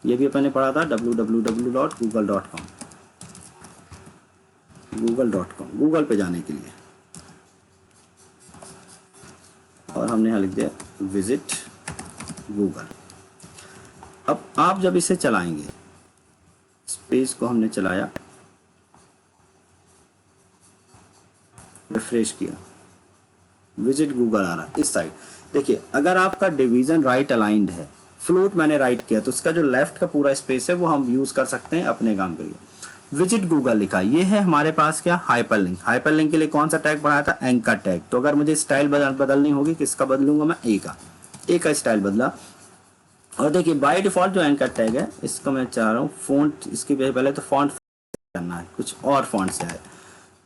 ये भी अपन ने पढ़ा था www.google.com, google.com, गूगल पे जाने के लिए, और हमने यहाँ लिख दिया विजिट गूगल। अब आप जब इसे चलाएंगे, स्पेस को हमने चलाया, रिफ्रेश किया, विजिट गूगल आ रहा है इस साइड। देखिए अगर आपका डिवीजन राइट अलाइंड है, फ्लोट मैंने राइट किया, तो इसका जो लेफ्ट का पूरा स्पेस है वो हम यूज कर सकते हैं अपने काम के लिए। विजिट गूगल लिखा, ये है हमारे पास क्या, हाइपरलिंक। हाइपरलिंक के लिए कौन सा टैग बनाया था, एंकर टैग। तो अगर मुझे स्टाइल बदलनी होगी, किसका बदलूंगा मैं, ए का स्टाइल बदला। और देखिए बाय डिफॉल्ट जो एंकर टैग है इसको मैं चाह रहा हूँ फॉन्ट, इसके पहले तो फॉन्ट करना है, कुछ और फॉन्ट से है,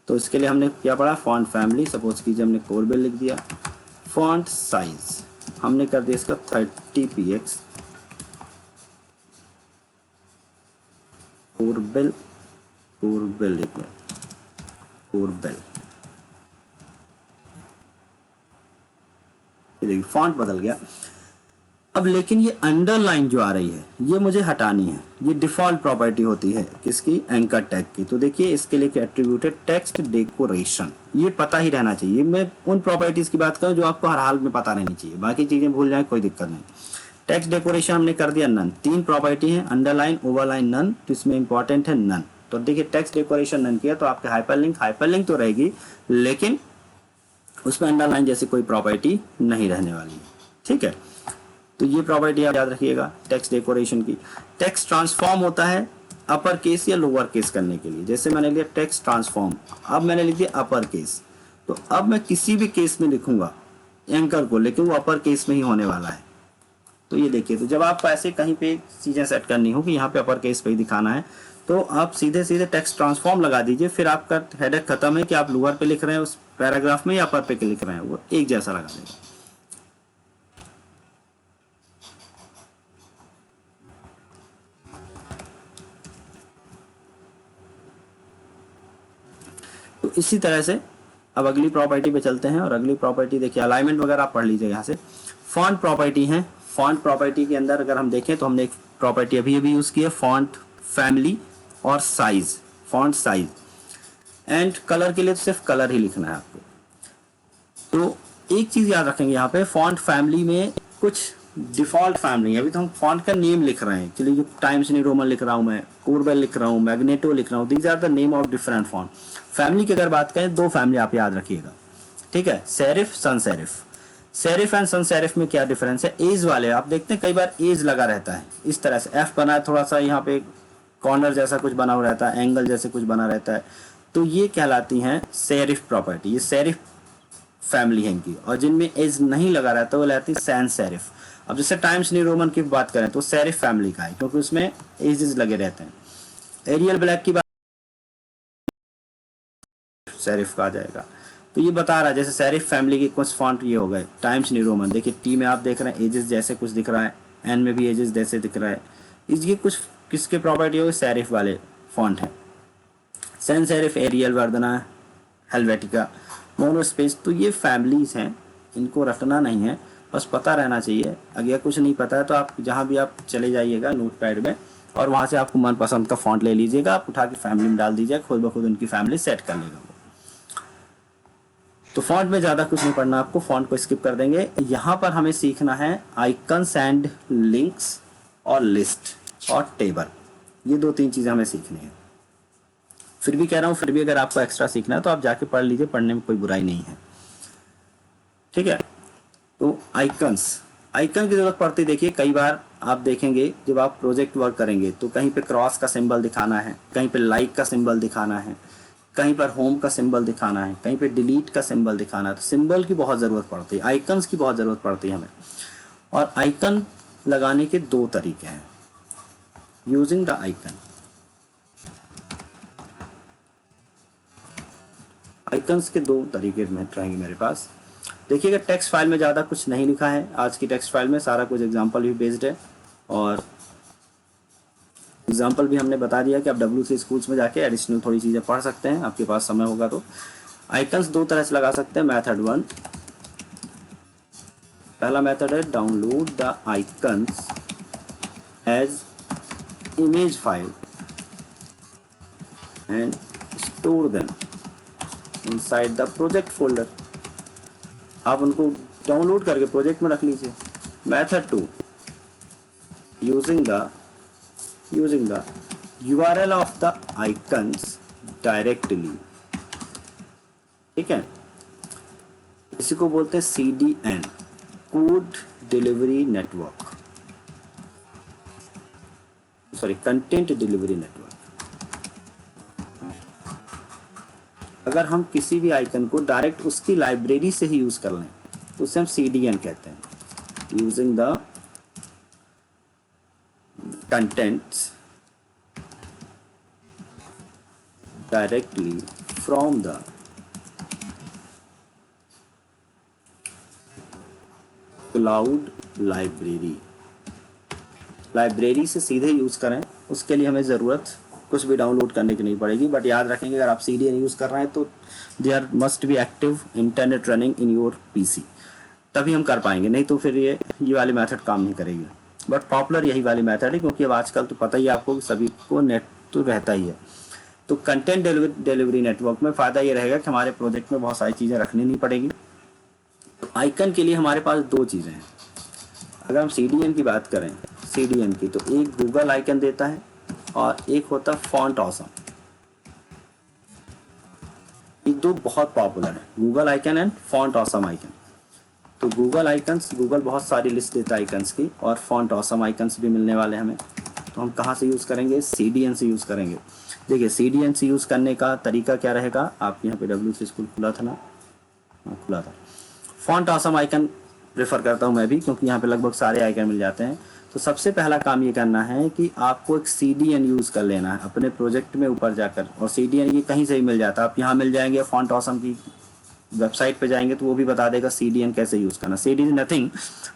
तो इसके लिए हमने क्या पढ़ा, फॉन्ट फैमिली। सपोज कीजिए हमने कोरबेल लिख दिया। फॉन्ट साइज हमने कर दिया इसका 30px, कोरबेल, कोरबेल लिख दिया, कोरबेल। देखिए फॉन्ट बदल गया। अब लेकिन ये अंडरलाइन जो आ रही है ये मुझे हटानी है, ये डिफॉल्ट प्रॉपर्टी होती है किसकी, एंकर टैग की। तो देखिए इसके लिए एट्रीब्यूट है टेक्स्ट डेकोरेशन, ये पता ही रहना चाहिए। मैं उन प्रॉपर्टीज की बात करूं जो आपको हर हाल में पता रहनी चाहिए, बाकी चीजें भूल जाए कोई दिक्कत नहीं। टेक्स्ट डेकोरेशन हमने कर दिया नन। 3 प्रॉपर्टी है, अंडरलाइन, ओवरलाइन, नन, तो इसमें इंपॉर्टेंट है नन। तो देखिए टेक्स्ट डेकोरेशन नन किया तो आपके हाइपरलिंक तो रहेगी, लेकिन उसमें अंडरलाइन जैसी कोई प्रॉपर्टी नहीं रहने वाली है, ठीक है। तो ये प्रॉपर्टी आप याद रखिएगा टेक्स्ट डेकोरेशन की। टेक्स्ट ट्रांसफॉर्म होता है अपर केस या लोअर केस करने के लिए। जैसे मैंने लिया टेक्स्ट ट्रांसफॉर्म, अब मैंने लिख दिया अपर केस, तो अब मैं किसी भी केस में लिखूंगा एंकर को, लेकिन वो अपर केस में ही होने वाला है। तो ये देखिए, तो जब आपको ऐसे कहीं पे चीजें सेट करनी हो कि यहाँ पे अपर केस पे ही दिखाना है, तो आप सीधे सीधे टेक्स्ट ट्रांसफॉर्म लगा दीजिए, फिर आपका हेडेक खत्म है कि आप लोअर पे लिख रहे हैं उस पैराग्राफ में या अपर पे लिख रहे हैं, वो एक जैसा लगा देगा। तो इसी तरह से अब अगली प्रॉपर्टी पे चलते हैं, और अगली प्रॉपर्टी देखिए अलाइनमेंट वगैरह आप पढ़ लीजिए यहाँ से। फॉन्ट प्रॉपर्टी है, फॉन्ट प्रॉपर्टी के अंदर अगर हम देखें तो हमने एक प्रॉपर्टी अभी यूज की है, फॉन्ट फैमिली और size, font size. And colour के लिए तो सिर्फ कलर ही लिखना है आपको। तो एक चीज याद रखेंगे यहाँ पे, फॉन्ट फैमिली में कुछ डिफॉल्ट फैमिली है। अभी तो हम फॉन्ट का नेम लिख रहे हैं, चलिए टाइम्स न्यू रोमन लिख रहा हूँ मैं, कोरबेल लिख रहा हूँ, मैग्नेटो लिख रहा हूँ, these are the name of different font. Family की अगर बात करें, 2 फैमिली आप याद रखिएगा, ठीक है, serif, sans serif. Serif and sans serif में क्या डिफरेंस है, एज वाले आप देखते हैं कई बार एज लगा रहता है इस तरह से, एफ बना है थोड़ा सा यहाँ पे कॉर्नर जैसा कुछ बना हुआ रहता है, एंगल जैसे कुछ बना रहता है, तो ये कहलाती हैं सेरिफ प्रॉपर्टी। ये सेरिफ फैमिली है इनकी, और जिनमें एज नहीं लगा रहता वो कहलाती है सैन सेरिफ। अब जैसे टाइम्स न्यू रोमन की बात करें तो सेरिफ फैमिली का है, क्योंकि उसमें एजेस लगे रहते हैं। एरियल ब्लैक की बात सेरिफ का आ जाएगा। तो ये बता रहा है जैसे सेरिफ फैमिली के कुछ फॉन्ट ये हो गए, टाइम्स न्यू रोमन। देखिए टी में आप देख रहे हैं एजेस जैसे कुछ दिख रहा है, एन में भी एजेस जैसे दिख रहा है, इसकी कुछ किसके प्रॉपर्टी हो, सेरिफ वाले फॉन्ट है। San serif, aerial, Vardhana, Helvetica, monospace. तो ये फैमिलीज हैं, इनको रटना नहीं है, बस पता रहना चाहिए। अगर कुछ नहीं पता है तो आप जहाँ भी आप चले जाइएगा नोटपैड में और वहाँ से आपको मनपसंद का फॉन्ट ले लीजिएगा, आप उठा के फैमिली में डाल दीजिएगा, खुद ब खुद उनकी फैमिली सेट कर लेगा वो। तो फॉन्ट में ज़्यादा कुछ नहीं पढ़ना आपको, फॉन्ट को स्किप कर देंगे। यहाँ पर हमें सीखना है आइकन्स एंड लिंक्स और लिस्ट और टेबल, ये 2-3 चीज़ें हमें सीखनी है। फिर भी कह रहा हूँ, फिर भी अगर आपको एक्स्ट्रा सीखना है तो आप जाके पढ़ लीजिए, पढ़ने में कोई बुराई नहीं है, ठीक है। तो आइकन्स की जरूरत पड़ती है। देखिए कई बार आप देखेंगे जब आप प्रोजेक्ट वर्क करेंगे तो कहीं पे क्रॉस का सिंबल दिखाना है, कहीं पे लाइक का सिंबल दिखाना है, कहीं पर होम का सिंबल दिखाना है, कहीं पे डिलीट का सिंबल दिखाना है। तो सिंबल की बहुत ज़रूरत पड़ती है, आइकन्स की बहुत ज़रूरत पड़ती है हमें। और आइकन लगाने के 2 तरीके हैं, यूजिंग द आइकन। आइकन्स के 2 तरीके रहेंगे मेरे पास। देखिएगा टेक्स्ट फाइल में ज़्यादा कुछ नहीं लिखा है, आज की टेक्स्ट फाइल में सारा कुछ एग्जाम्पल भी बेस्ड है, और एग्जाम्पल भी हमने बता दिया कि आप W3 स्कूल्स में जाके एडिशनल थोड़ी चीज़ें पढ़ सकते हैं, आपके पास समय होगा तो। आइकन्स 2 तरह से लगा सकते हैं। मेथड 1, पहला मेथड है download the icons as image file and store them inside the project folder. आप उनको डाउनलोड करके प्रोजेक्ट में रख लीजिए। Method 2, using the URL of the icons directly, ठीक है। इसी को बोलते हैं CDN, code delivery network, sorry content delivery network. अगर हम किसी भी आइकन को डायरेक्ट उसकी लाइब्रेरी से ही यूज कर लें तो उसे हम CDN कहते हैं, using the contents directly from the cloud library से सीधे यूज करें, उसके लिए हमें ज़रूरत कुछ भी डाउनलोड करने की नहीं पड़ेगी। बट याद रखेंगे अगर आप CDN यूज़ कर रहे हैं तो there must be active internet running in your PC, तभी हम कर पाएंगे, नहीं तो फिर ये वाली मेथड काम नहीं करेगी। बट पॉपुलर यही वाली मेथड है, क्योंकि अब आजकल तो पता ही है आपको सभी को नेट तो रहता ही है। तो कंटेंट डिलीवरी नेटवर्क में फ़ायदा ये रहेगा कि हमारे प्रोजेक्ट में बहुत सारी चीज़ें रखनी नहीं पड़ेगी। तो आइकन के लिए हमारे पास 2 चीज़ें हैं। अगर हम CDN की बात करें, CDN की, तो एक गूगल आइकन देता है और एक होता है फॉन्ट ऑसम। ये 2 बहुत पॉपुलर है, Google icon and font awesome icon. तो गूगल बहुत सारी लिस्ट देता है आइकन्स की, और फॉन्ट ऑसम आइकन्स भी मिलने वाले हमें। तो हम कहाँ से यूज़ करेंगे? CDN से यूज़ करेंगे। देखिए CDN से यूज़ करने का तरीका क्या रहेगा, आप यहाँ पे W3 स्कूल खुला था ना, हाँ खुला था। फॉन्ट ऑसम आइकन प्रेफर करता हूँ मैं भी, क्योंकि यहाँ पे लगभग सारे आइकन मिल जाते हैं। तो सबसे पहला काम ये करना है कि आपको एक CDN यूज़ कर लेना है अपने प्रोजेक्ट में ऊपर जाकर, और CDN ये कहीं से भी मिल जाता है। आप यहाँ मिल जाएंगे, फॉन्ट ऑसम की वेबसाइट पे जाएंगे तो वो भी बता देगा CDN कैसे यूज़ करना। CDN is nothing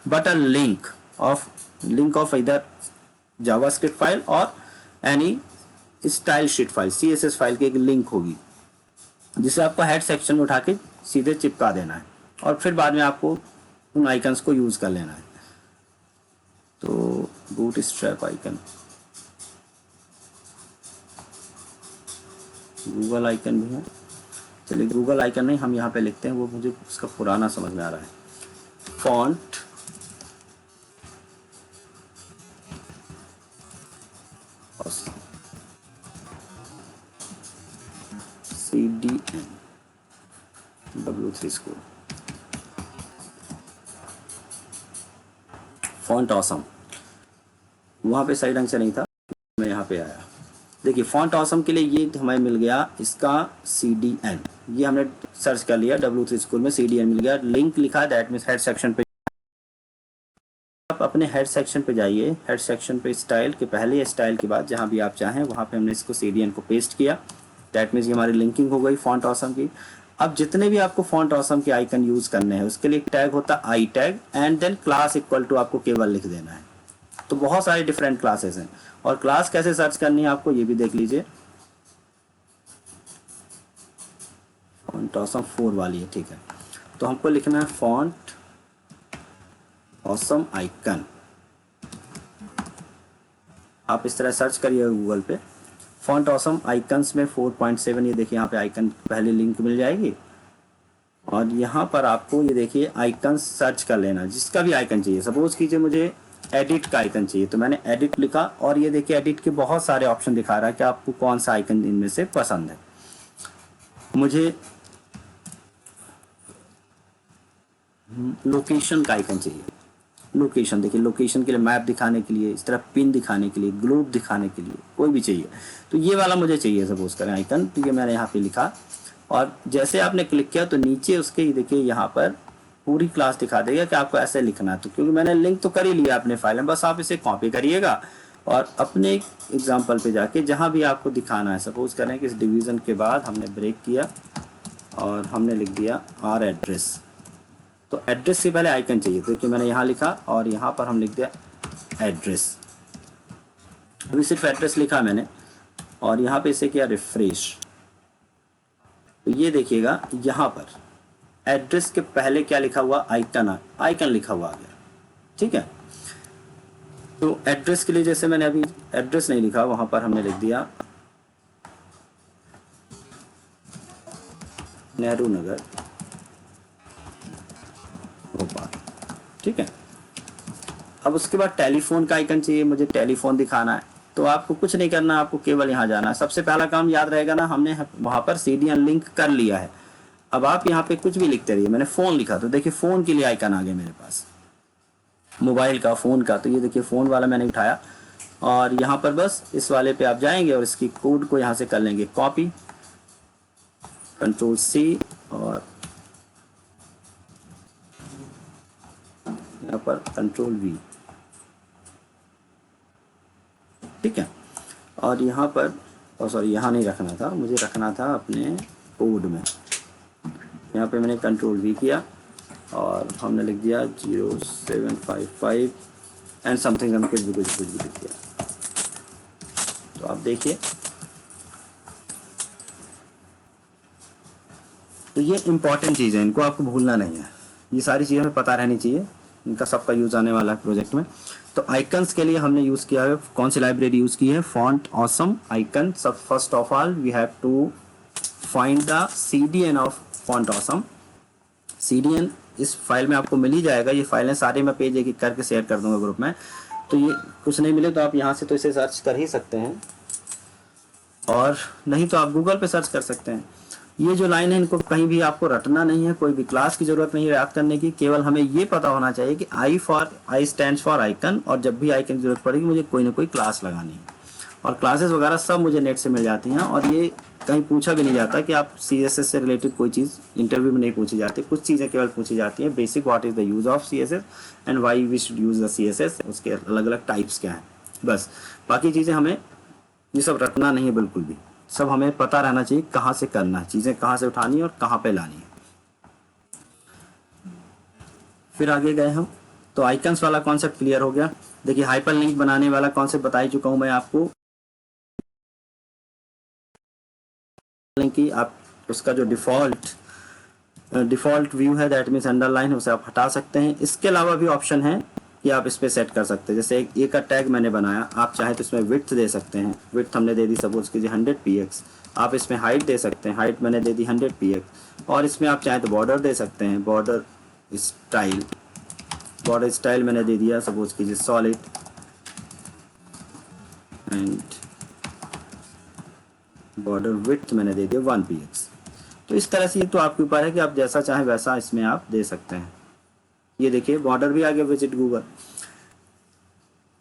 but a link of इधर जावास्क्रिप्ट फाइल और any style sheet file, CSS file की एक लिंक होगी, जिसे आपको हेड सेक्शन में उठा के सीधे चिपका देना है, और फिर बाद में आपको उन आइकन्स को यूज़ कर लेना है। तो बूटस्ट्रैप आइकन, गूगल आइकन भी है, चलिए गूगल आइकन नहीं, हम यहाँ पे लिखते हैं, वो मुझे उसका पुराना समझ में आ रहा है। Font CDN W3 school font awesome, वहाँ पे सही ढंग से नहीं था, मैं यहाँ पे आया। देखिए फॉन्ट ऑसम के लिए ये हमें मिल गया इसका CDN, ये हमने सर्च कर लिया W3 स्कूल में, CDN मिल गया, लिंक लिखा, दैट मीन्स हेड सेक्शन पे। आप अपने हेड सेक्शन पे जाइए, हेड सेक्शन पे स्टाइल के पहले, स्टाइल के बाद जहाँ भी आप चाहें वहाँ पे हमने इसको CDN को पेस्ट किया, दैट मीन्स ये हमारी लिंकिंग हो गई फॉन्ट ऑसम की। अब जितने भी आपको फॉन्ट ऑसम के आइकन यूज करने हैं उसके लिए एक टैग होता है I tag, and then class equal to आपको केवल लिख देना है। तो बहुत सारे डिफरेंट क्लासेस हैं, और क्लास कैसे सर्च करनी है आपको ये भी देख लीजिए। फॉन्ट ऑसम 4 वाली है, ठीक है। तो हमको लिखना है फॉन्ट ऑसम आइकन, आप इस तरह सर्च करिएगा गूगल पे फॉन्ट ऑसम आइकन्स में 4.7, ये देखिए यहाँ पे आइकन पहले लिंक मिल जाएगी और यहाँ पर आपको ये देखिए आइकन सर्च कर लेना, जिसका भी आइकन चाहिए। सपोज कीजिए मुझे एडिट का आइकन चाहिए तो मैंने एडिट लिखा और ये देखिए एडिट के बहुत सारे ऑप्शन दिखा रहा है कि आपको कौन सा आइकन इनमें से पसंद है। मुझे लोकेशन का आइकन चाहिए। लोकेशन देखिए, लोकेशन के लिए मैप दिखाने के लिए, इस तरह पिन दिखाने के लिए, ग्लोब दिखाने के लिए, कोई भी चाहिए तो ये वाला मुझे चाहिए सपोज करें आइकन। तो ये मैंने यहाँ पे लिखा और जैसे आपने क्लिक किया तो नीचे उसके ही देखिए यहाँ पर पूरी क्लास दिखा देगा कि आपको ऐसे लिखना है। तो क्योंकि मैंने लिंक तो कर ही लिया अपने फाइल में, बस आप इसे कॉपी करिएगा और अपने एग्जाम्पल पे जाके जहाँ भी आपको दिखाना है, सपोज करें कि इस डिवीज़न के बाद हमने ब्रेक किया और हमने लिख दिया आर एड्रेस, तो एड्रेस से पहले आइकन चाहिए। तो मैंने यहाँ लिखा और यहाँ पर हम लिख दिया एड्रेस। अभी सिर्फ एड्रेस लिखा मैंने और यहाँ पे इसे किया रिफ्रेश, तो ये देखिएगा यहाँ पर एड्रेस के पहले क्या लिखा हुआ, आइकन लिखा हुआ आ गया। ठीक है, तो एड्रेस के लिए जैसे मैंने अभी एड्रेस नहीं लिखा, वहां पर हमने लिख दिया नेहरू नगर भोपाल। ठीक है, अब उसके बाद टेलीफोन का आइकन चाहिए, मुझे टेलीफोन दिखाना है। तो आपको कुछ नहीं करना, आपको केवल यहाँ जाना है। सबसे पहला काम याद रहेगा ना, हमने वहां पर सीडीएन लिंक कर लिया है। अब आप यहाँ पे कुछ भी लिखते रहिए। मैंने फ़ोन लिखा तो देखिए फ़ोन के लिए आइकन आ गया मेरे पास, मोबाइल का, फ़ोन का। तो ये देखिए फ़ोन वाला मैंने उठाया और यहाँ पर बस इस वाले पे आप जाएंगे और इसकी कोड को यहाँ से कर लेंगे कॉपी, कंट्रोल सी और यहाँ पर कंट्रोल वी। ठीक है, और यहाँ पर सॉरी यहाँ नहीं रखना था, मुझे रखना था अपने कोड में। यहाँ पे मैंने कंट्रोल वी किया और हमने लिख दिया 0755 एंड समथिंग, हम कुछ भी लिख दिया। तो आप देखिए, तो ये इंपॉर्टेंट चीज़ है, इनको आपको भूलना नहीं है। ये सारी चीज़ें हमें पता रहनी चाहिए, इनका सबका यूज़ आने वाला है प्रोजेक्ट में। तो आइकन्स के लिए हमने यूज़ किया है, कौन सी लाइब्रेरी यूज़ की है, फॉन्ट ऑसम आइकन। सब first of all we have to find the CDN of font awesome. CDN इस फाइल में आपको मिल ही जाएगा। ये फाइलें सारे मैं पेज एक करके शेयर कर दूंगा ग्रुप में। तो ये कुछ नहीं मिले तो आप यहाँ से तो इसे सर्च कर ही सकते हैं और नहीं तो आप गूगल पे सर्च कर सकते हैं। ये जो लाइन है इनको कहीं भी आपको रटना नहीं है, कोई भी क्लास की जरूरत नहीं है याद करने की। केवल हमें ये पता होना चाहिए कि आई स्टैंड्स फॉर आइकन, और जब भी आइकन की जरूरत पड़ेगी मुझे कोई ना कोई क्लास लगानी है। और क्लासेस वगैरह सब मुझे नेट से मिल जाती हैं और ये कहीं पूछा भी नहीं जाता कि आप CSS से रिलेटेड कोई चीज़ इंटरव्यू में नहीं पूछी जाती। कुछ चीज़ें केवल पूछी जाती हैं, basic what is the use of CSS and why we should use the CSS, उसके अलग अलग टाइप्स क्या हैं, बस। बाकी चीज़ें हमें ये सब रटना नहीं है बिल्कुल भी, सब हमें पता रहना चाहिए कहाँ से करना है, चीज़ें कहाँ से उठानी है और कहाँ पे लानी है। फिर आगे गए हम, तो आइकन्स वाला कॉन्सेप्ट क्लियर हो गया। देखिए हाइपर लिंक बनाने वाला कॉन्सेप्ट बता ही चुका हूँ मैं आपको, कि आप उसका जो डिफ़ॉल्ट व्यू है दैट मीन्स अंडरलाइन, उसे आप हटा सकते हैं। इसके अलावा भी ऑप्शन है कि आप इस पे सेट कर सकते हैं। जैसे एक का टैग मैंने बनाया, आप चाहे तो इसमें विड्थ दे सकते हैं, विड्थ हमने दे दी सपोज कीजिए 100 px। आप इसमें हाइट दे सकते हैं, हाइट मैंने दे दी 100 px। और इसमें आप चाहे तो बॉर्डर दे सकते हैं, बॉर्डर स्टाइल मैंने दे दिया सपोज कीजिए सॉलिड एंड बॉर्डर विड्थ मैंने दे दिया 1 px। तो इस तरह से ये तो आपके ऊपर है कि आप जैसा चाहें वैसा इसमें आप दे सकते हैं। ये देखिए बॉर्डर भी आ गया विजिट गूगल।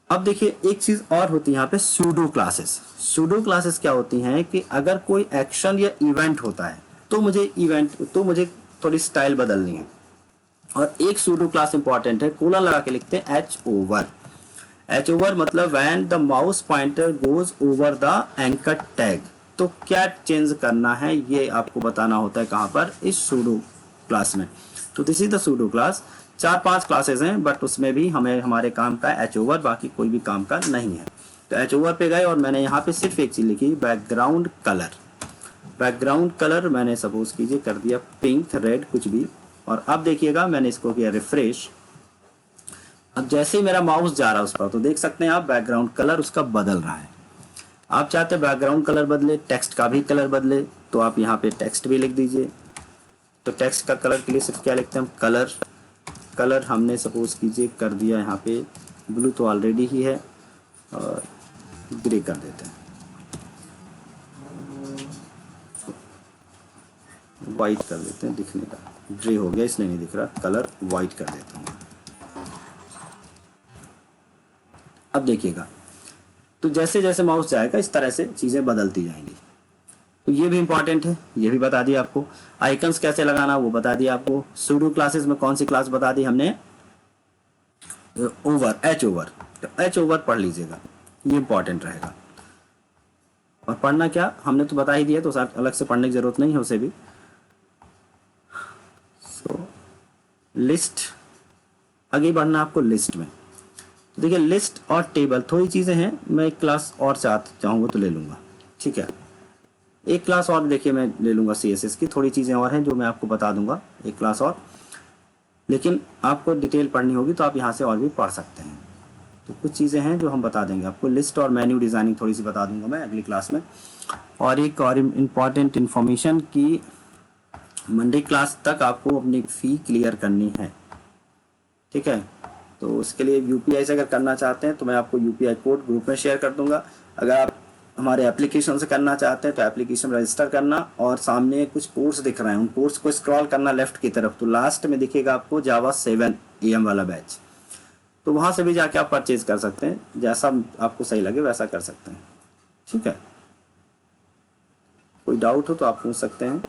अब देखिए एक चीज और होती है यहाँ पे, सूडो क्लासेस। सूडो क्लासेस क्या होती हैं कि अगर कोई एक्शन या इवेंट होता है तो मुझे थोड़ी स्टाइल बदलनी है। और एक सूडो क्लास इंपॉर्टेंट है, कोलन लगा के लिखते हैं एच ओवर मतलब when the mouse pointer goes over the anchor tag. तो क्या चेंज करना है ये आपको बताना होता है, कहाँ पर, इस सूडो क्लास में। तो this is the pseudo class. 4-5 classes हैं बट उसमें भी हमें हमारे काम का एच ओवर, बाकी कोई भी काम का नहीं है। तो एच ओवर पे गए और मैंने यहाँ पे सिर्फ एक चीज लिखी, बैकग्राउंड कलर मैंने सपोज कीजिए कर दिया पिंक, रेड, कुछ भी। और अब देखिएगा मैंने इसको किया रिफ्रेश अब जैसे ही मेरा माउस जा रहा है उस पर तो देख सकते हैं आप बैकग्राउंड कलर उसका बदल रहा है। आप चाहते हैं बैकग्राउंड कलर बदले, टेक्स्ट का भी कलर बदले, तो आप यहाँ पे टेक्स्ट भी लिख दीजिए। तो टेक्स्ट का कलर के लिए सिर्फ क्या लिखते हैं हम, कलर। कलर हमने सपोज कीजिए कर दिया यहाँ पे ब्लू, तो ऑलरेडी ही है, और ग्रे कर देते हैं, वाइट कर देते हैं, दिखने का ग्रे हो गया इसलिए नहीं दिख रहा, कलर वाइट कर देता हूँ। अब देखिएगा तो जैसे जैसे माउस जाएगा इस तरह से चीज़ें बदलती जाएंगी। तो ये भी इंपॉर्टेंट है, ये भी बता दिया आपको। आइकन्स कैसे लगाना वो बता दिया आपको। सूडो क्लासेस में कौन सी क्लास बता दी हमने, ओवर, एच ओवर। तो एच ओवर पढ़ लीजिएगा, ये इंपॉर्टेंट रहेगा। और पढ़ना क्या हमने तो बता ही दिया, तो अलग से पढ़ने की जरूरत नहीं है उसे भी। सो लिस्ट, आगे बढ़ना आपको लिस्ट में। देखिए लिस्ट और टेबल थोड़ी चीज़ें हैं, मैं एक क्लास और चाहूँगा तो ले लूँगा, ठीक है। एक क्लास और देखिए मैं ले लूँगा CSS की, थोड़ी चीज़ें और हैं जो मैं आपको बता दूंगा एक क्लास और, लेकिन आपको डिटेल पढ़नी होगी तो आप यहाँ से और भी पढ़ सकते हैं। तो कुछ चीज़ें हैं जो हम बता देंगे आपको। लिस्ट और मेन्यू डिज़ाइनिंग थोड़ी सी बता दूंगा मैं अगली क्लास में। और एक और इम्पॉर्टेंट इन्फॉर्मेशन की मंडे क्लास तक आपको अपनी फ़ी क्लियर करनी है, ठीक है। तो उसके लिए UPI से अगर करना चाहते हैं तो मैं आपको UPI कोड ग्रुप में शेयर कर दूंगा। अगर आप हमारे एप्लीकेशन से करना चाहते हैं तो एप्लीकेशन रजिस्टर करना, और सामने कुछ कोर्स दिख रहे हैं उन कोर्स को स्क्रॉल करना लेफ्ट की तरफ, तो लास्ट में दिखेगा आपको Java 7 AM वाला बैच, तो वहाँ से भी जाके आप परचेज कर सकते हैं, जैसा आपको सही लगे वैसा कर सकते हैं, ठीक है। कोई डाउट हो तो आप पूछ सकते हैं।